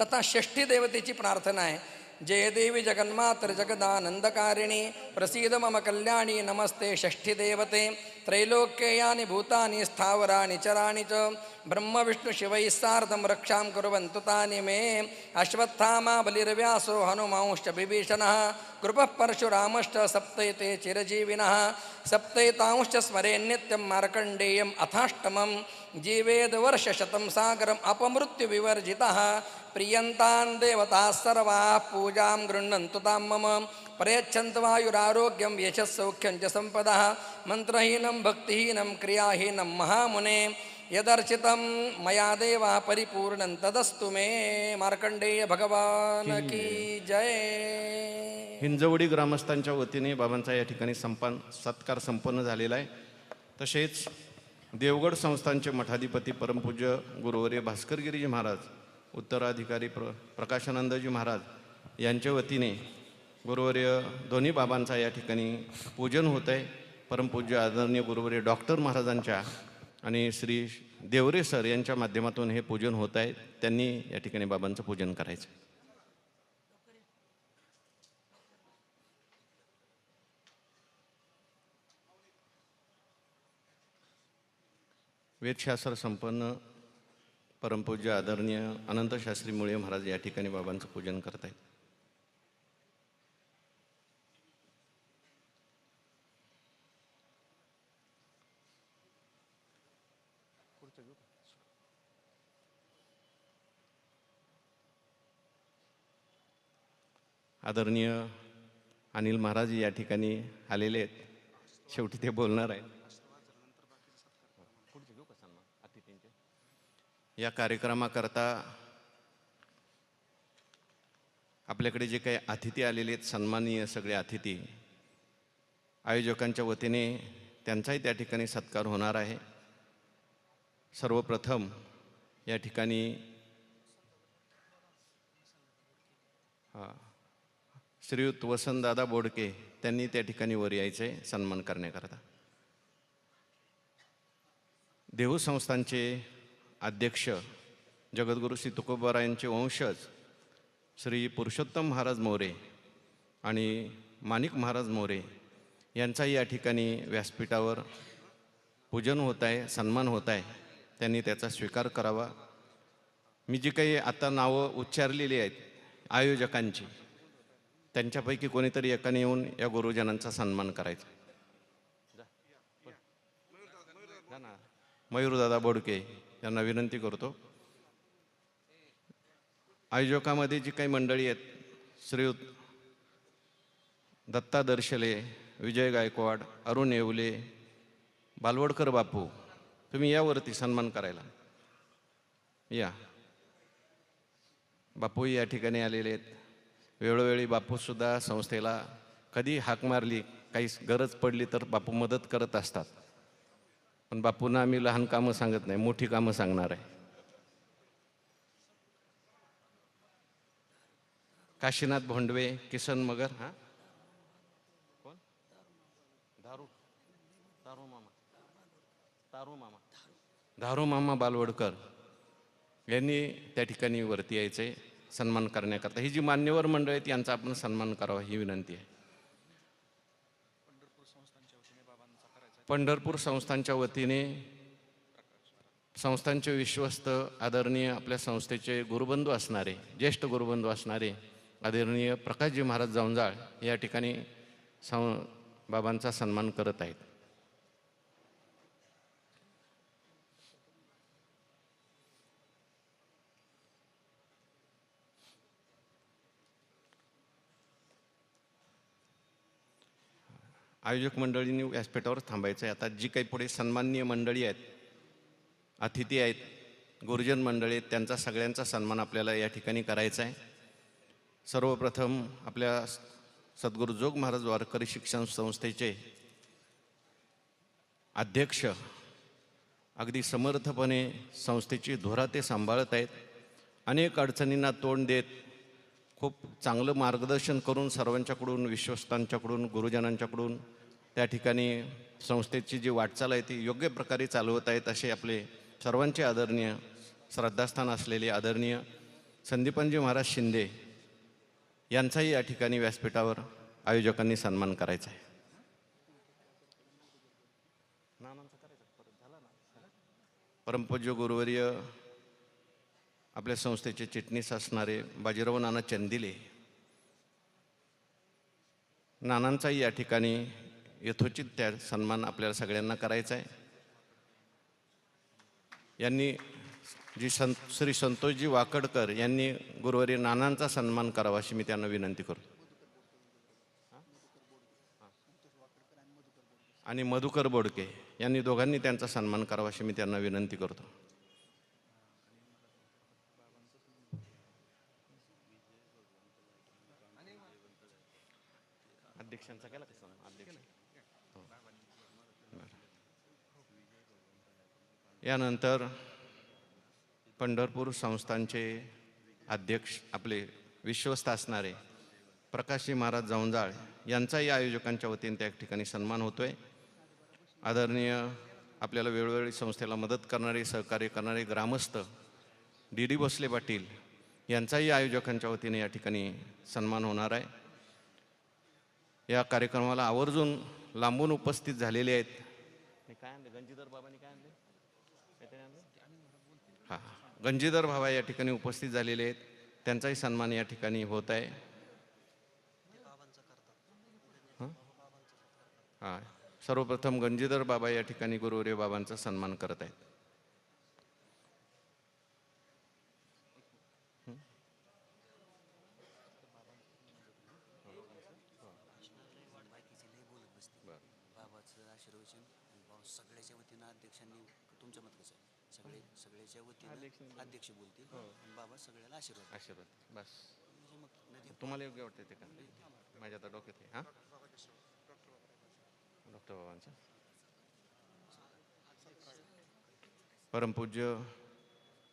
तथा षष्ठी देवतेची प्रार्थना आहे. जय देवी जगन्मातर जगदानंदकारिणी प्रसीद मम कल्याणी नमस्ते षष्ठी देवते त्रैलोक्ययानि भूतानि स्थावराणि चराणि च ब्रह्म विष्णु शिवैः सार्धं रक्षां कुर्वन्तु तानि मे. अश्वत्थामा बलिर्व्यासो हनुमांश्च विभीषणः कृपः परशुरामश्च सप्तैते चिरजीविनः सप्तैतांश्च स्मरे नित्यं मार्कण्डेयम् अथाष्टमं जीवेद वर्षशतं सागरम् अपमृत्युविवर्जितः प्रियन्तान् देवताः सर्वाः पूजां गृह्णन्तु तां मम प्रयच्छन्तु वायुरारोग्यं यशस्सौख्यं च सम्पदः मन्त्रहीनं भक्तिहीनं क्रियाहीनं महामुने यदर्चितं मया देवा परिपूर्णं तदस्तु मे. मार्कंडेय भगवान की जय. हिंजवडी ग्रामस्थांच्या वतीने बाबांचा या ठिकाणी सत्कार संपन्न झालेला आहे. तसेच देवगड संस्थानचे मठाधिपती परमपूज्य गुरुवर्य भास्करगिरीजी महाराज उत्तराधिकारी प्रकाशानंदजी महाराज यांच्या वतीने गुरुवर्य दोन्ही बाबांचा या ठिकाणी पूजन होत आहे. परमपूज्य आदरणीय गुरुवर्य डॉक्टर महाराजांच्या आणि श्री देवरे सर यांच्या माध्यमातून हे पूजन होत आहे. त्यांनी या ठिकाणी बाबांचं पूजन करायचं. वेदशास्त्र संपन्न परमपूज्य आदरणीय अनंतशास्त्री मुळे महाराज या ठिकाणी बाबांचं पूजन करत आहेत. आदरणीय अनिल महाराज या ठिकाणी आलेले आहेत. शेवटी ते बोलणार आहेत. या कार्यक्रमाकरता आपल्याकडे जे काही अतिथी आलेले आहेत, सन्माननीय सगळे अतिथी, आयोजकांच्या वतीने त्यांचाही त्या ठिकाणी सत्कार होणार आहे. सर्वप्रथम या ठिकाणी श्रीयुत वसंतदादा बोडके त्यांनी त्या ठिकाणी वर यायचे सन्मान करण्याकरता. देहू संस्थानचे अध्यक्ष जगद्गुरू श्री तुकोबारायांचे वंशज श्री पुरुषोत्तम महाराज मोरे आणि माणिक महाराज मोरे यांचाही या ठिकाणी व्यासपीठावर पूजन होत आहे, सन्मान होत आहे. त्यांनी त्याचा स्वीकार करावा. मी जी काही आता नावं उच्चारलेली आहेत आयोजकांची, त्यांच्यापैकी कोणीतरी एकाने येऊन या गुरुजनांचा सन्मान करायचा. मयूरदादा बोडके यांना विनंती करतो. आयोजकामध्ये जी काही मंडळी आहेत, श्रीयुत दत्ता दर्शले, विजय गायकवाड, अरुण येवले, बालवडकर बापू, तुम्ही यावरती सन्मान करायला या. बापूही या ठिकाणी आलेले आहेत. वेळोवेळी बापूसुद्धा संस्थेला कधी हाक मारली, काही गरज पडली तर बापू मदत करत असतात. पण बापूंना आम्ही लहान कामं सांगत नाही, मोठी कामं सांगणार आहे. काशीनाथ भोंडवे, किसन मगर, कोण, धारू मामा बालवडकर यांनी त्या ठिकाणी वरती यायचे सन्मान करण्याकरता. ही जी मान्यवर मंडळ आहेत यांचा आपण सन्मान करावा ही विनंती आहे. पंढरपूर संस्थानच्या वतीने संस्थानचे विश्वस्त आदरणीय आपल्या संस्थेचे गुरुबंधू असणारे, ज्येष्ठ गुरुबंधू असणारे आदरणीय प्रकाशजी महाराज जावंजाळ या ठिकाणी बाबांचा सन्मान करत आहेत. आयोजक मंडळींनी व्यासपीठावर थांबायचं आहे. आता जी काही पुढे सन्माननीय मंडळी आहेत, अतिथी आहेत, गुरुजन मंडळी आहेत, त्यांचा सगळ्यांचा सन्मान आपल्याला या ठिकाणी करायचा आहे. सर्वप्रथम आपल्या सद्गुरू जोग महाराज वारकरी शिक्षण संस्थेचे अध्यक्ष अगदी समर्थपणे संस्थेची धुरा ते सांभाळत आहेत. अनेक अडचणींना तोंड देत खूप चांगलं मार्गदर्शन करून सर्वांच्याकडून, विश्वस्तांच्याकडून, गुरुजनांच्याकडून त्या ठिकाणी संस्थेची जी वाटचाल आहे ती योग्य प्रकारे चालवत आहेत. असे आपले सर्वांचे आदरणीय, श्रद्धास्थान असलेले आदरणीय संदीपानजी महाराज शिंदे यांचाही या ठिकाणी व्यासपीठावर आयोजकांनी सन्मान करायचा आहे. परमपूज्य गुरुवर्य आपल्या संस्थेचे चिटणीस असणारे बाजीराव नाना चंदिले नानांचाही या ठिकाणी यथोचित त्या सन्मान आपल्याला सगळ्यांना करायचा आहे. यांनी श्री संतोषजी वाकडकर यांनी गुरुवारी नानांचा सन्मान करावा अशी मी त्यांना विनंती करतो. आणि मधुकर बोडके यांनी दोघांनी त्यांचा सन्मान करावा अशी मी त्यांना विनंती करतो. अध्यक्षांचा केला का सन्मान? अध्यक्ष हो. यानंतर पंढरपूर संस्थानचे अध्यक्ष आपले विश्वस्त असणारे प्रकाशजी महाराज जवंजाळ यांचाही आयोजकांच्या वतीने त्या ठिकाणी सन्मान होतोय. आदरणीय आपल्याला वेळोवेळी संस्थेला मदत करणारे, सहकार्य करणारे ग्रामस्थ डी भोसले पाटील यांचाही आयोजकांच्या वतीने या ठिकाणी सन्मान होणार आहे. या कार्यक्रमाला आवर्जून लांबून उपस्थित झालेले आहेत. काय आणले गंजीधर बाबांनी? काय आणले? हां, गंजीधर बाबा या ठिकाणी उपस्थित झालेले आहेत. त्यांचाही सन्मान या ठिकाणी होत आहे. हां, सर्वप्रथम गंजीधर बाबा या ठिकाणी गुरुवर्य बाबांचा सन्मान करत आहेत. सगळ्याच्या वतीनं अध्यक्षांनी तुमचं मत कसं आहे? सगळ्याच्या वतीनं अध्यक्ष बोलतील, बाबा सगळ्याला आशीर्वाद. बस तुम्हाला योग्य वाटते ते का? माझ्या आता डोक्यात आहे. हां, डॉक्टर बाबांचं परमपूज्य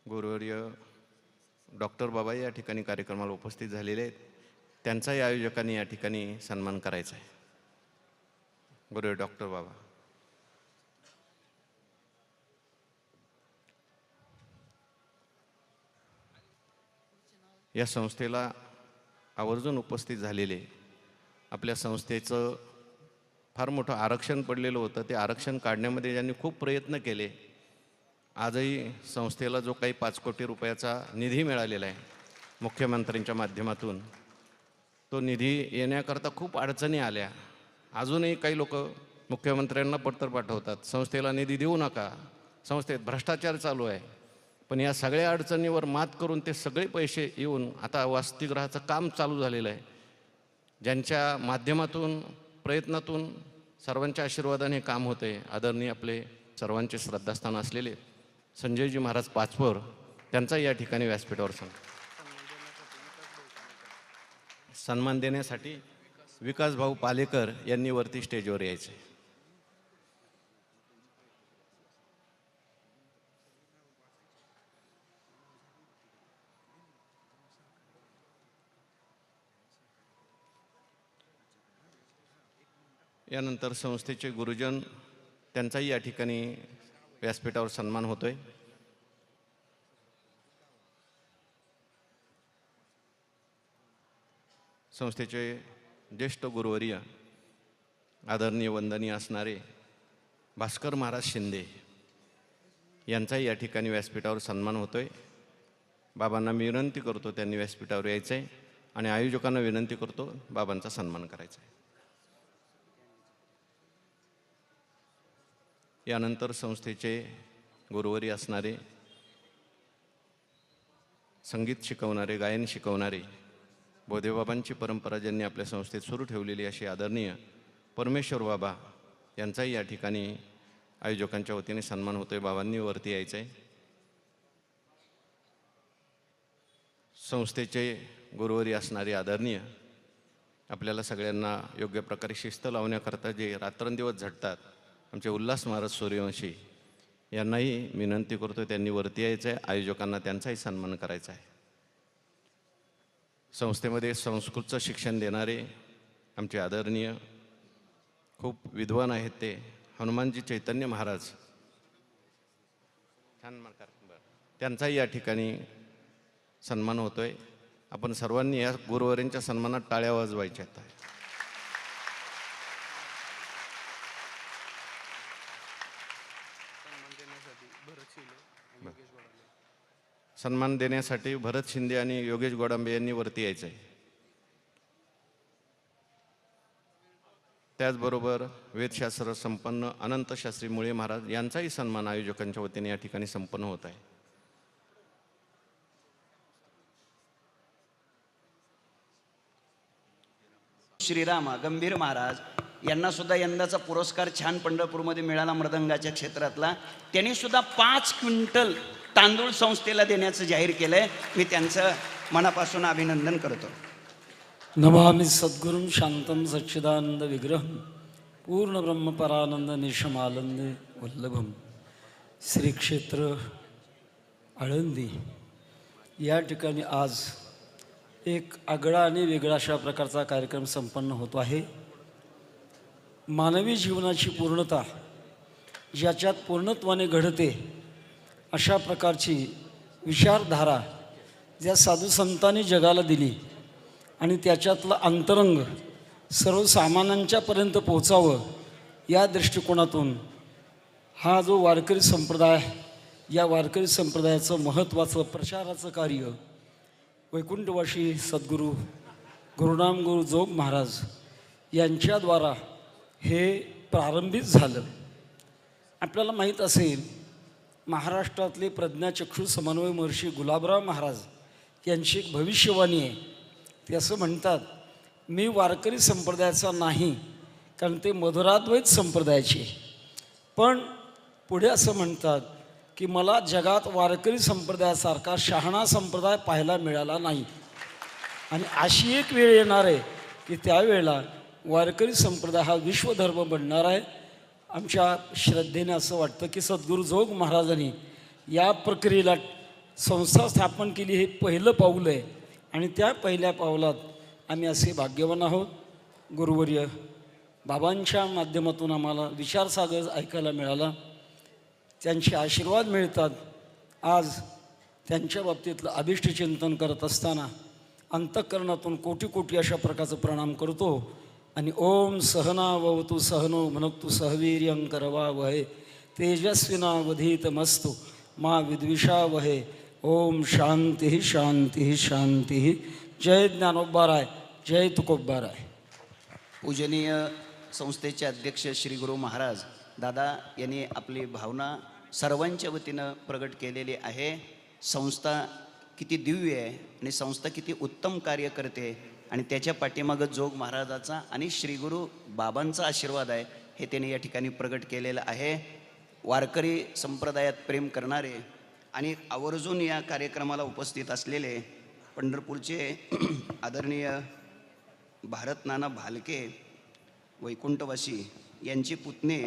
गुरुवर्य डॉक्टर बाबा या ठिकाणी कार्यक्रमाला उपस्थित झालेले आहेत. त्यांचाही आयोजकांनी या ठिकाणी सन्मान करायचा आहे. गुरुवर्य डॉक्टर बाबा. या संस्थेला आवर्जून उपस्थित झालेले, आपल्या संस्थेचं फार मोठं आरक्षण पडलेलं होतं, ते आरक्षण काढण्यामध्ये ज्यांनी खूप प्रयत्न केले. आजही संस्थेला जो काही 5 कोटी रुपयाचा निधी मिळालेला आहे मुख्यमंत्र्यांच्या माध्यमातून, तो निधी येण्याकरता खूप अडचणी आल्या. अजूनही काही लोक मुख्यमंत्र्यांना पत्र पाठवतात, संस्थेला निधी देऊ नका, संस्थेत भ्रष्टाचार चालू आहे. पण या सगळ्या अडचणीवर मात करून ते सगळे पैसे येऊन आता वसतिगृहाचं काम चालू झालेलं आहे. ज्यांच्या माध्यमातून, प्रयत्नातून, सर्वांच्या आशीर्वादाने काम होते. आदरणीय आपले सर्वांचे श्रद्धास्थान असलेले संजयजी महाराज पाचपोर त्यांचा या ठिकाणी व्यासपीठावर सन्मान देण्यासाठी विकासभाऊ पालेकर यांनी वरती स्टेजवर यायचे. यानंतर संस्थेचे गुरुजन त्यांचाही या ठिकाणी व्यासपीठावर सन्मान होतोय. संस्थेचे ज्येष्ठ गुरुवर्य आदरणीय वंदनीय असणारे भास्कर महाराज शिंदे यांचाही या ठिकाणी व्यासपीठावर सन्मान होतोय. बाबांना मी विनंती करतो त्यांनी व्यासपीठावर यायचं आहे आणि आयोजकांना विनंती करतो बाबांचा सन्मान करायचा आहे. यानंतर संस्थेचे गुरुवर्य असणारे, संगीत शिकवणारे, गायन शिकवणारे, बोधेबाबांची परंपरा ज्यांनी आपल्या संस्थेत सुरू ठेवलेली अशी आदरणीय परमेश्वर बाबा यांचाही या ठिकाणी आयोजकांच्या वतीने सन्मान होतोय. बाबांनी वरती यायचं आहे. संस्थेचे गुरुवर्य असणारे आदरणीय, आपल्याला सगळ्यांना योग्य प्रकारे शिस्त लावण्याकरता जे रात्रंदिवस झटतात, आमचे उल्हास महाराज सूर्यवंशी यांनाही विनंती करतो त्यांनी वरती यायचं आहे. आयोजकांना त्यांचाही सन्मान करायचा आहे. संस्थेमध्ये संस्कृतचं शिक्षण देणारे आमचे आदरणीय खूप विद्वान आहेत ते हनुमानजी चैतन्य महाराज छान त्यांचाही या ठिकाणी सन्मान होतोय. आपण सर्वांनी या गुरुवरांच्या सन्मानात टाळ्या वाजवायच्या आहेत. सन्मान देण्यासाठी भरत शिंदे आणि योगेश गोडांबे यांनी वरती यायचं आहे. त्याचबरोबर वेदशास्त्र संपन्न अनंत शास्त्री मुळे महाराज यांचाही सन्मान आयोजकांच्या वतीने या ठिकाणी संपन्न होत आहे. श्रीराम गंभीर महाराज यांना सुद्धा यंदाचा पुरस्कार छान पंढरपूरमध्ये मिळाला मृदंगाच्या क्षेत्रातला. त्यांनी सुद्धा 5 क्विंटल तांदूळ संस्थेला देण्याचं जाहीर केलंय. मी त्यांचं मनापासून अभिनंदन करतो. नमामि सद्गुरुं शांतं सच्चिदानंद विग्रहं पूर्ण ब्रह्मपरानंद निशमानंद वल्लभम. श्री क्षेत्र आळंदी या ठिकाणी आज एक आगळा आणि वेगळा अशा प्रकारचा कार्यक्रम संपन्न होतो आहे. मानवी जीवनाची पूर्णता ज्याच्यात पूर्णत्वाने घडते अशा प्रकारची विचारधारा ज्या साधू संतांनी जगाला दिली आणि त्याच्यातलं अंतरंग सर्वसामान्यांच्यापर्यंत पोचावं या दृष्टिकोनातून हा जो वारकरी संप्रदाय, या वारकरी संप्रदायाचं महत्त्वाचं प्रचाराचं कार्य वैकुंठवासी सद्गुरू गुरुनाम गुरु जोग महाराज यांच्याद्वारा हे प्रारंभित झालं. आपल्याला माहीत असेल महाराष्ट्रातले प्रज्ञाचक्षु समन्वय महर्षी गुलाबराव महाराज यांची एक भविष्यवाणी आहे. ते असं म्हणतात, मी वारकरी संप्रदायाचा नाही, कारण ते मधुराद्वैत संप्रदायाचे. पण पुढे असं म्हणतात की मला जगात वारकरी संप्रदायासारखा शहाणा संप्रदाय पाहायला मिळाला नाही. आणि अशी एक वेळ येणार आहे की त्यावेळेला वारकरी संप्रदाय हा विश्वधर्म बनणार आहे. आमच्या श्रद्धेने असं वाटतं की सद्गुरू जोग महाराजांनी या प्रक्रियेला संस्था स्थापन केली, हे पहिलं पाऊल आहे. आणि त्या पहिल्या पावलात आम्ही असे भाग्यवान आहोत. गुरुवर्य बाबांच्या माध्यमातून आम्हाला विचारसागर ऐकायला मिळाला, त्यांचे आशीर्वाद मिळतात. आज त्यांच्या बाबतीतलं अभिष्टचिंतन करत असताना अंतःकरणातून कोटी कोटी अशा प्रकारचं प्रणाम करतो. आणि ओम सहनावतु सहनो भुनक्तु सहवीर्यं करवावहै तेजस्विनावधीतमस्तु मा विद्विषावहै. ओम शांती शांती शांती. जय ज्ञानोबाराय, जय तुकोबाराय. पूजनीय संस्थेचे अध्यक्ष श्री गुरु महाराज दादा यांनी आपली भावना सर्वांच्या वतीनं प्रगट केलेली आहे. संस्था किती दिव्य आहे आणि संस्था किती उत्तम कार्य करते आणि त्याच्या पाठीमागं जोग महाराजाचा आणि श्री गुरु बाबांचा आशीर्वाद आहे हे त्यांनी या ठिकाणी प्रगट केलेलं आहे. वारकरी संप्रदायात प्रेम करणारे आणि आवर्जून या कार्यक्रमाला उपस्थित असलेले पंढरपूरचे आदरणीय भारत नाना भालके वैकुंठवासी यांचे पुतणे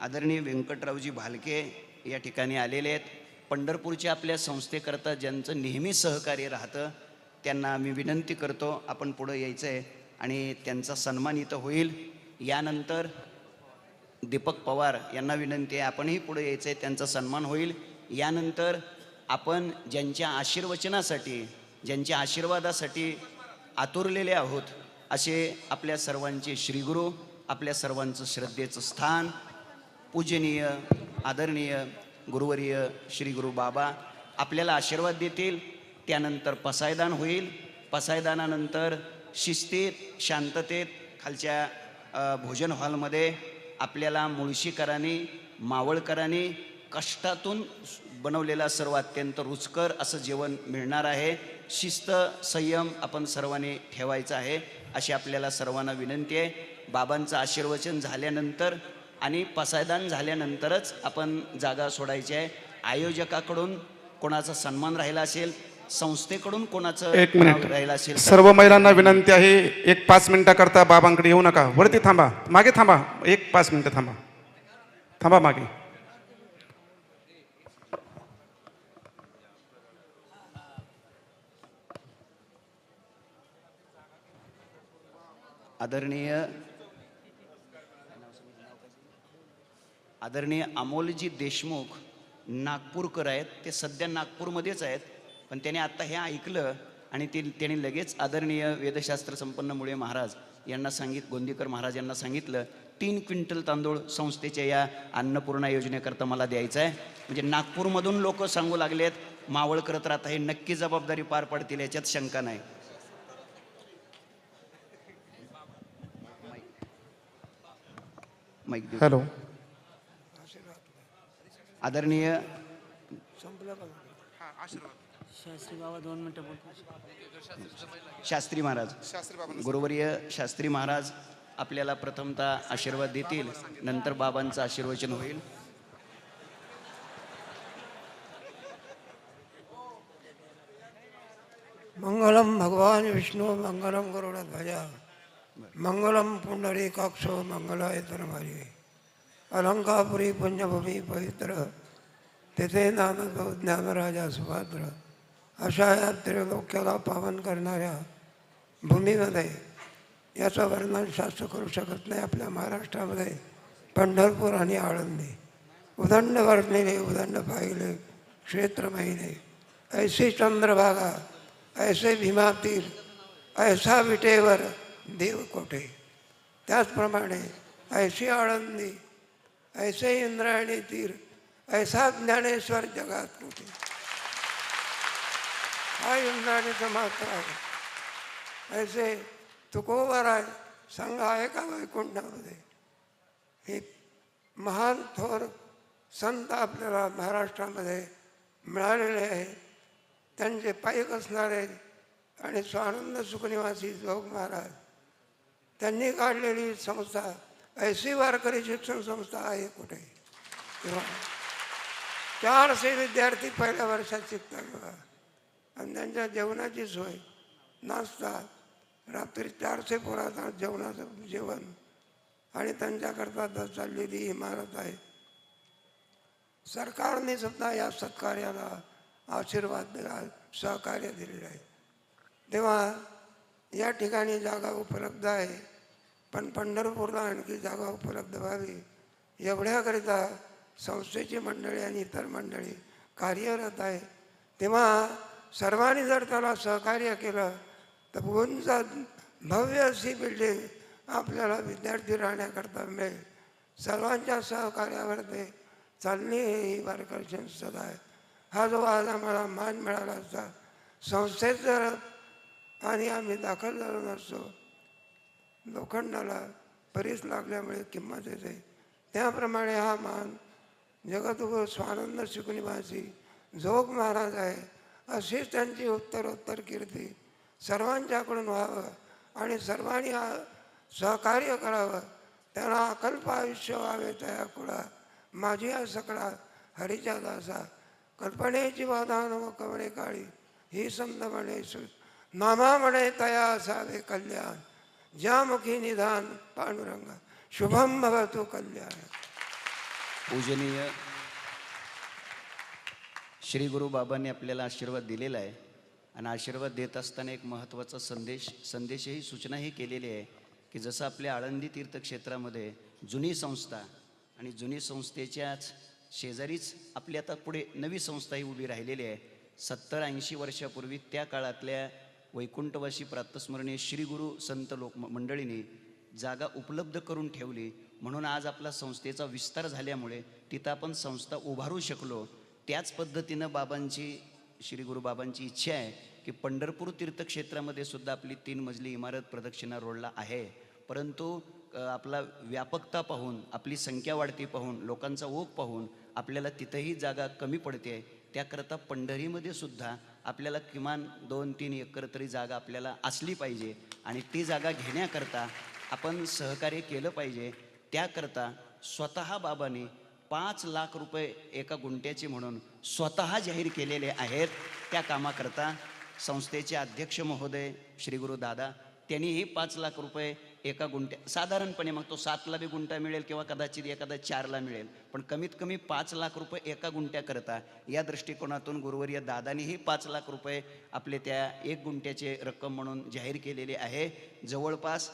आदरणीय व्यंकटरावजी भालके या ठिकाणी आलेले आहेत. पंढरपूरच्या आपल्या संस्थेकरता ज्यांचं नेहमी सहकार्य राहतं त्यांना मी विनंती करतो, आपण पुढं यायचं आहे आणि त्यांचा सन्मान इथं होईल. यानंतर दीपक पवार यांना विनंती आहे, आपणही पुढे यायचं आहे, त्यांचा सन्मान होईल. यानंतर आपण ज्यांच्या आशीर्वचनासाठी, ज्यांच्या आशीर्वादासाठी आतुरलेले आहोत असे आपल्या सर्वांचे श्रीगुरू, आपल्या सर्वांचं श्रद्धेचं स्थान पूजनीय आदरणीय गुरुवर्य श्री गुरु बाबा आपल्याला आशीर्वाद देतील. त्यानंतर पसायदान होईल. पसायदानानंतर शिस्तीत शांततेत खालच्या भोजन हॉलमध्ये आपल्याला मुळशीकरांनी मावळकरांनी कष्टातून बनवलेला सर्व अत्यंत रुचकर असं जेवण मिळणार आहे. शिस्त संयम आपण सर्वांनी ठेवायचा आहे अशी आपल्याला सर्वांना विनंती आहे. बाबांचं आशीर्वचन झाल्यानंतर आणि पसायदान झाल्यानंतरच आपण जागा सोडायची आहे. आयोजकाकडून कोणाचा सन्मान राहिला असेल, संस्थेकडून कोणाचं एक मिनिट राहिला असेल, सर्व महिलांना विनंती आहे, एक 5 मिनिटाकरता बाबांकडे येऊ नका, वरती थांबा, मागे थांबा, 1-5 मिनिटं थांबा, थांबा मागे. आदरणीय अमोलजी देशमुख नागपूरकर आहेत. ते सध्या नागपूरमध्येच आहेत, पण त्याने आत्ता हे ऐकलं आणि त्यांनी लगेच आदरणीय वेदशास्त्र संपन्न मुळे महाराज यांना गोंदीकर महाराज यांना सांगितलं 3 क्विंटल तांदूळ संस्थेच्या या अन्नपूर्णा योजनेकरता मला द्यायचं आहे. म्हणजे नागपूरमधून लोक सांगू लागलेत, मावळकर तर आता हे नक्की जबाबदारी पार पाडतील याच्यात शंका नाही. माईक देऊ. हॅलो. आदरणीय शास्त्री महाराज, गुरुवर्य शास्त्री महाराज आपल्याला प्रथमतः आशीर्वाद देतील, नंतर बाबांचं आशीर्वचन होईल. मंगलम भगवान विष्णु मंगलम गरुड़ध्वज मंगलम पुंडरीकाक्षो मंगलाय तनमारी अलंकापुरी पुण्यभूमी पवित्र तेथे नानद ज्ञानराजा सुपात्र अशा या त्रिलोक्याला पावन करणाऱ्या भूमीमध्ये याचं वर्णन शास्त्र करू शकत नाही. आपल्या महाराष्ट्रामध्ये पंढरपूर आणि आळंदी उदंड वर्णिले उदंड पाहिले क्षेत्र महिने ऐसी चंद्रभागा ऐसे भीमातीर ऐसा विटेवर देव कोठे. त्याचप्रमाणे ऐशी आळंदी ऐसे इंद्रायणी तीर ऐसा ज्ञानेश्वर जगात कुठे. हा इंद्रायणीचं मात्र आहे. ऐसे तुकोबर आहे संघ आहे का वैकुंठामध्ये. हे महान थोर संत आपल्याला महाराष्ट्रामध्ये मिळालेले आहे. त्यांचे पायक असणारे आणि स्वानंद सुखनिवासी जोग महाराज त्यांनी काढलेली संस्था ऐशी वारकरी शिक्षण संस्था आहे कुठे. तेव्हा 400 विद्यार्थी पहिल्या वर्षात शिकतात बघा. आणि त्यांच्या जेवणाची सोय, नाश्ता, रात्री 400 पोराचा जेवणाचं जेवण आणि त्यांच्याकरता चाललेली इमारत आहे. सरकारने सुद्धा या सत्कार्याला आशीर्वाद सहकार्य दिलेलं आहे. तेव्हा या ठिकाणी जागा उपलब्ध आहे, पण पंढरपूरला आणखी जागा उपलब्ध व्हावी एवढ्याकरिता संस्थेची मंडळी आणि इतर मंडळी कार्यरत आहे. तेव्हा सर्वांनी जर त्याला सहकार्य केलं तर उंच भव्य अशी बिल्डिंग आपल्याला विद्यार्थी राहण्याकरता मिळेल. सर्वांच्या सहकार्यावर ते चालणे ही वारकरी संस्था आहे. हा जो आज आम्हाला मान मिळाला असता संस्थेत जर आणि आम्ही दाखल झालो नसतो, लोखंडाला बरीच लागल्यामुळे किंमत येते. त्याप्रमाणे हा मान जगद्गुरू स्वानंद सुखनिवासी जोग महाराज आहे. अशीच त्यांची उत्तरोत्तर कीर्ती सर्वांच्याकडून व्हावं आणि सर्वांनी सहकार्य करावं. त्यांना अकल्प आयुष्य व्हावे तया कुळा माझी या सकळा हरीच्या दासा. कल्पनेची वादान व कवणे काळी ही संत म्हणे नामा म्हणे तया असावे कल्याण. ज्यामुखी निधान पांडुरंग शुभम भवतु कल्याण. पूजनीय श्री गुरु बाबांनी आपल्याला आशीर्वाद दिलेला आहे आणि आशीर्वाद देत असताना एक महत्त्वाचा संदेशही सूचनाही केलेली आहे की जसं आपल्या आळंदी तीर्थक्षेत्रामध्ये जुनी संस्था आणि जुनी संस्थेच्याच शेजारीच आपली आता पुढे नवी संस्थाही उभी राहिलेली आहे. 70-80 वर्षापूर्वी त्या काळातल्या वैकुंठवासी प्रातस्मरणीय श्री गुरु संत लोक मंडळींनी जागा उपलब्ध करून ठेवली. म्हणून आज आपला संस्थेचा विस्तार झाल्यामुळे तिथं आपण संस्था उभारू शकलो. त्याच पद्धतीनं श्री गुरु बाबांची इच्छा आहे की पंढरपूर तीर्थक्षेत्रामध्ये सुद्धा आपली 3 मजली इमारत प्रदक्षिणा रोडला आहे. परंतु आपला व्यापकता पाहून, आपली संख्या वाढती पाहून, लोकांचा ओघ पाहून आपल्याला तिथंही जागा कमी पडते. त्याकरता पंढरीमध्ये सुद्धा आपल्याला किमान 2-3 एकर तरी जागा आपल्याला असली पाहिजे आणि ती जागा घेण्याकरता आपण सहकार्य केलं पाहिजे. त्याकरता स्वतः बाबांनी 5 लाख रुपये एका गुंठ्याचे म्हणून स्वतः जाहीर केलेले आहेत. त्या कामाकरता संस्थेचे अध्यक्ष महोदय श्री गुरु दादा त्यांनीही 5 लाख रुपये एका गुंठ्या, साधारणपणे मग तो 7ला बी गुंठा मिळेल किंवा कदाचित एखादा 4ला मिळेल, पण कमीत कमी 5 लाख रुपये एका गुंठ्याकरता या दृष्टिकोनातून गुरुवर्य दादानीही 5 लाख रुपये आपले त्या 1 गुंठ्याचे रक्कम म्हणून जाहीर केलेले आहे. जवळपास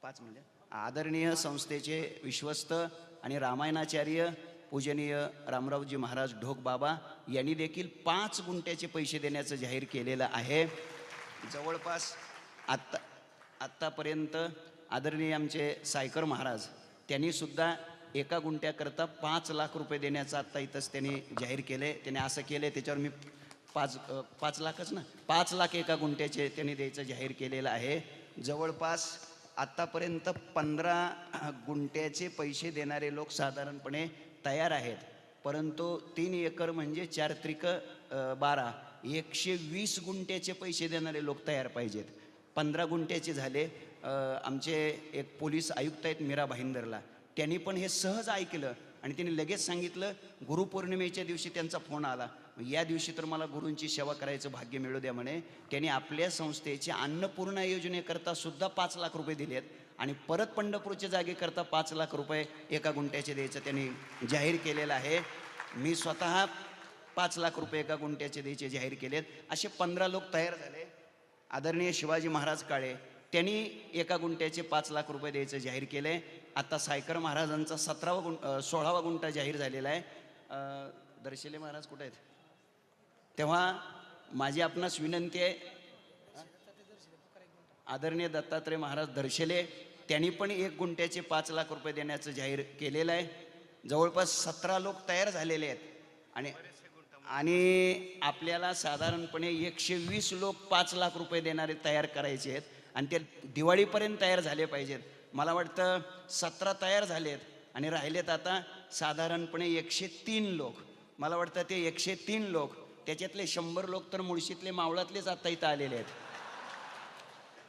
5 म्हणजे आदरणीय संस्थेचे विश्वस्त आणि रामायणाचार्य पूजनीय रामरावजी महाराज ढोक बाबा यांनी देखील 5 गुंठ्याचे पैसे देण्याचं जाहीर केलेलं आहे. जवळपास आत्तापर्यंत आदरणीय आमचे सायकर महाराज त्यांनी सुद्धा 1 गुंठ्याकरता 5 लाख रुपये देण्याचं आत्ता इथंच त्यांनी जाहीर केले. त्याने असं केलं त्याच्यावर मी 5 लाखच ना 5 लाख 1 गुंठ्याचे त्यांनी द्यायचं जाहीर केलेलं आहे. जवळपास आत्तापर्यंत 15 गुंठ्याचे पैसे देणारे लोक साधारणपणे तयार आहेत, परंतु 3 एकर म्हणजे 4 त्रिक 12 120 गुंठ्याचे पैसे देणारे लोक तयार पाहिजेत. 15 गुंठ्याचे झाले. आमचे एक पोलीस आयुक्त आहेत मीरा भाईंदरला, त्यांनी पण हे सहज ऐकलं आणि त्यांनी लगेच सांगितलं. गुरुपौर्णिमेच्या दिवशी त्यांचा फोन आला, या दिवशी तर मला गुरूंची सेवा करायचं भाग्य मिळू द्या म्हणे. त्यांनी आपल्या संस्थेच्या अन्नपूर्णा योजनेकरता सुद्धा 5 लाख रुपये दिलेत आणि परत पंढरपूरच्या जागेकरता 5 लाख रुपये 1 गुंठ्याचे द्यायचं त्यांनी जाहीर केलेलं आहे. मी स्वतः 5 लाख रुपये 1 गुंठ्याचे द्यायचे जाहीर केलेत. असे 15 लोक तयार झाले. आदरणीय शिवाजी महाराज काळे त्यांनी 1 गुंठ्याचे 5 लाख रुपये द्यायचं जाहीर केले. आता सायकर महाराजांचा 16वा गुंठा जाहीर झालेला आहे. दर्शेले महाराज कुठे आहेत? तेव्हा माझी आपणास विनंती आहे, आदरणीय दत्तात्रय महाराज दर्शेले त्यांनी पण 1 गुंठ्याचे 5 लाख रुपये देण्याचं जाहीर केलेलं आहे. जवळपास 17 लोक तयार झालेले आहेत आणि आपल्याला साधारणपणे 120 लोक 5 लाख रुपये देणारे तयार करायचे आहेत आणि ते दिवाळीपर्यंत तयार झाले पाहिजेत. मला वाटतं 17 तयार झालेत आणि राहिलेत आता साधारणपणे 103 लोक. मला वाटतं ते 103 लोक त्याच्यातले 100 लोक तर मुळशीतले मावळातलेच आता इथं आलेले आहेत.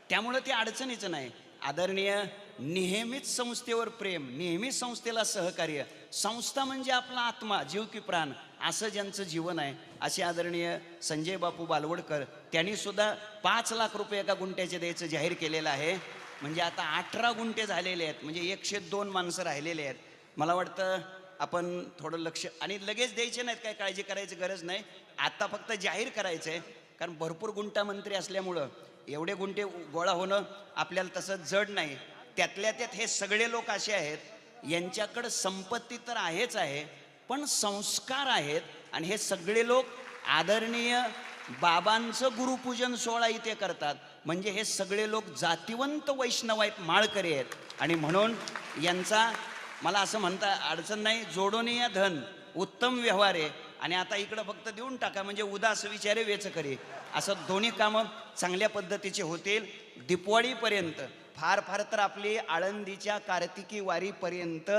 त्यामुळं ते अडचणीचं नाही. आदरणीय नेहमीच संस्थेवर प्रेम, नेहमीच संस्थेला सहकार्य, संस्था म्हणजे आपला आत्मा, जीव की प्राण असं ज्यांचं जीवन आहे असे आदरणीय संजय बापू बालवडकर त्यांनी सुद्धा 5 लाख रुपये 1 गुंठ्याचे द्यायचं जाहीर केलेलं आहे. म्हणजे आता 18 गुंठे झालेले आहेत, म्हणजे 102 माणसं राहिलेले आहेत. मला वाटतं आपण थोडं लक्ष आणि लगेच द्यायचे नाहीत, काय काळजी करायची गरज नाही. आता फक्त जाहीर करायचं आहे, कारण भरपूर गुंठा मंत्री असल्यामुळं एवढे गुंठे गोळा होणं आपल्याला तसं जड नाही. त्यातल्या त्यात हे सगळे लोक असे आहेत यांच्याकडं संपत्ती तर आहेच आहे, पण संस्कार आहेत आणि हे सगळे लोक आदरणीय बाबांचं गुरुपूजन सोहळा इथे करतात. म्हणजे हे सगळे लोक जातिवंत वैष्णव आहेत, माळकरी आहेत आणि म्हणून यांचा मला असं म्हणता अडचण नाही. जोडोनिया धन उत्तम व्यवहार आहे आणि आता इकडं फक्त देऊन टाका म्हणजे उदास विचारे वेच करे, असं दोन्ही कामं चांगल्या पद्धतीचे होतील. दीपवाळीपर्यंत फार फार तर आपली आळंदीच्या कार्तिकी वारीपर्यंत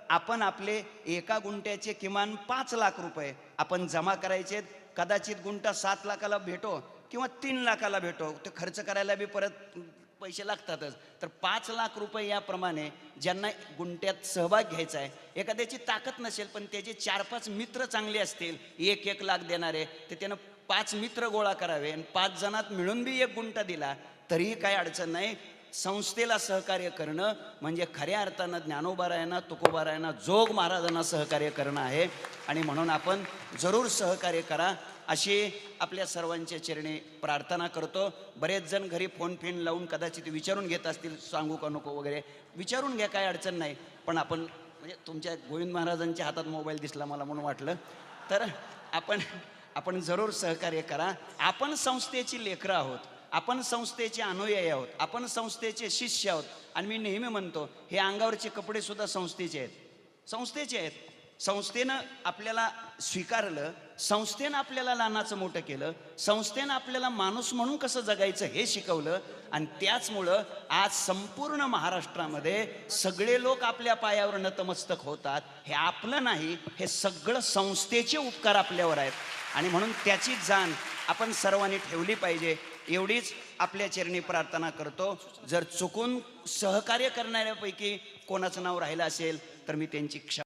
आपण आपले 1 गुंठ्याचे किमान 5 लाख रुपये आपण जमा करायचे. कदाचित गुंठा 7 लाखाला भेटो किंवा 3 लाखाला भेटो, ते खर्च करायला बी परत पैसे लागतातच. तर 5 लाख रुपये याप्रमाणे ज्यांना गुंठ्यात सहभाग घ्यायचा आहे, एखाद्याची ताकद नसेल पण त्याचे 4-5 मित्र चांगले असतील 1-1 लाख देणारे, तर त्यानं 5 मित्र गोळा करावे आणि 5 जणात मिळून बी 1 गुंठा दिला तरीही काही अडचण नाही. संस्थेला सहकार्य करणं म्हणजे खऱ्या अर्थानं ज्ञानोबारायांना, तुकोबारायांना, जोग महाराजांना सहकार्य करणं आहे आणि म्हणून आपण जरूर सहकार्य करा अशी आपल्या सर्वांच्या चरणी प्रार्थना करतो. बरेच जण घरी फोन लावून कदाचित विचारून घेत असतील, सांगू का नको वगैरे, विचारून घ्या, काय अडचण नाही. पण आपण म्हणजे तुमच्या गोविंद महाराजांच्या हातात मोबाईल दिसला मला म्हणून वाटलं, तर आपण जरूर सहकार्य करा. आपण संस्थेची लेकरं आहोत, आपण संस्थेचे अनुयायी आहोत, आपण संस्थेचे शिष्य आहोत आणि मी नेहमी म्हणतो हे अंगावरचे कपडे सुद्धा संस्थेचे आहेत, संस्थेचे आहेत. संस्थेनं आपल्याला स्वीकारलं, संस्थेनं आपल्याला लहानाचं मोठं केलं, संस्थेनं आपल्याला माणूस म्हणून कसं जगायचं हे शिकवलं आणि त्याचमुळं आज संपूर्ण महाराष्ट्रामध्ये सगळे लोक आपल्या पायावर नतमस्तक होतात. हे आपलं नाही, हे सगळं संस्थेचे उपकार आपल्यावर आहेत आणि म्हणून त्याची जाण आपण सर्वांनी ठेवली पाहिजे एवढीच आपल्या चरणी प्रार्थना करतो. जर चुकून सहकार्य करणाऱ्यापैकी कोणाचं नाव राहिलं असेल तर मी त्यांची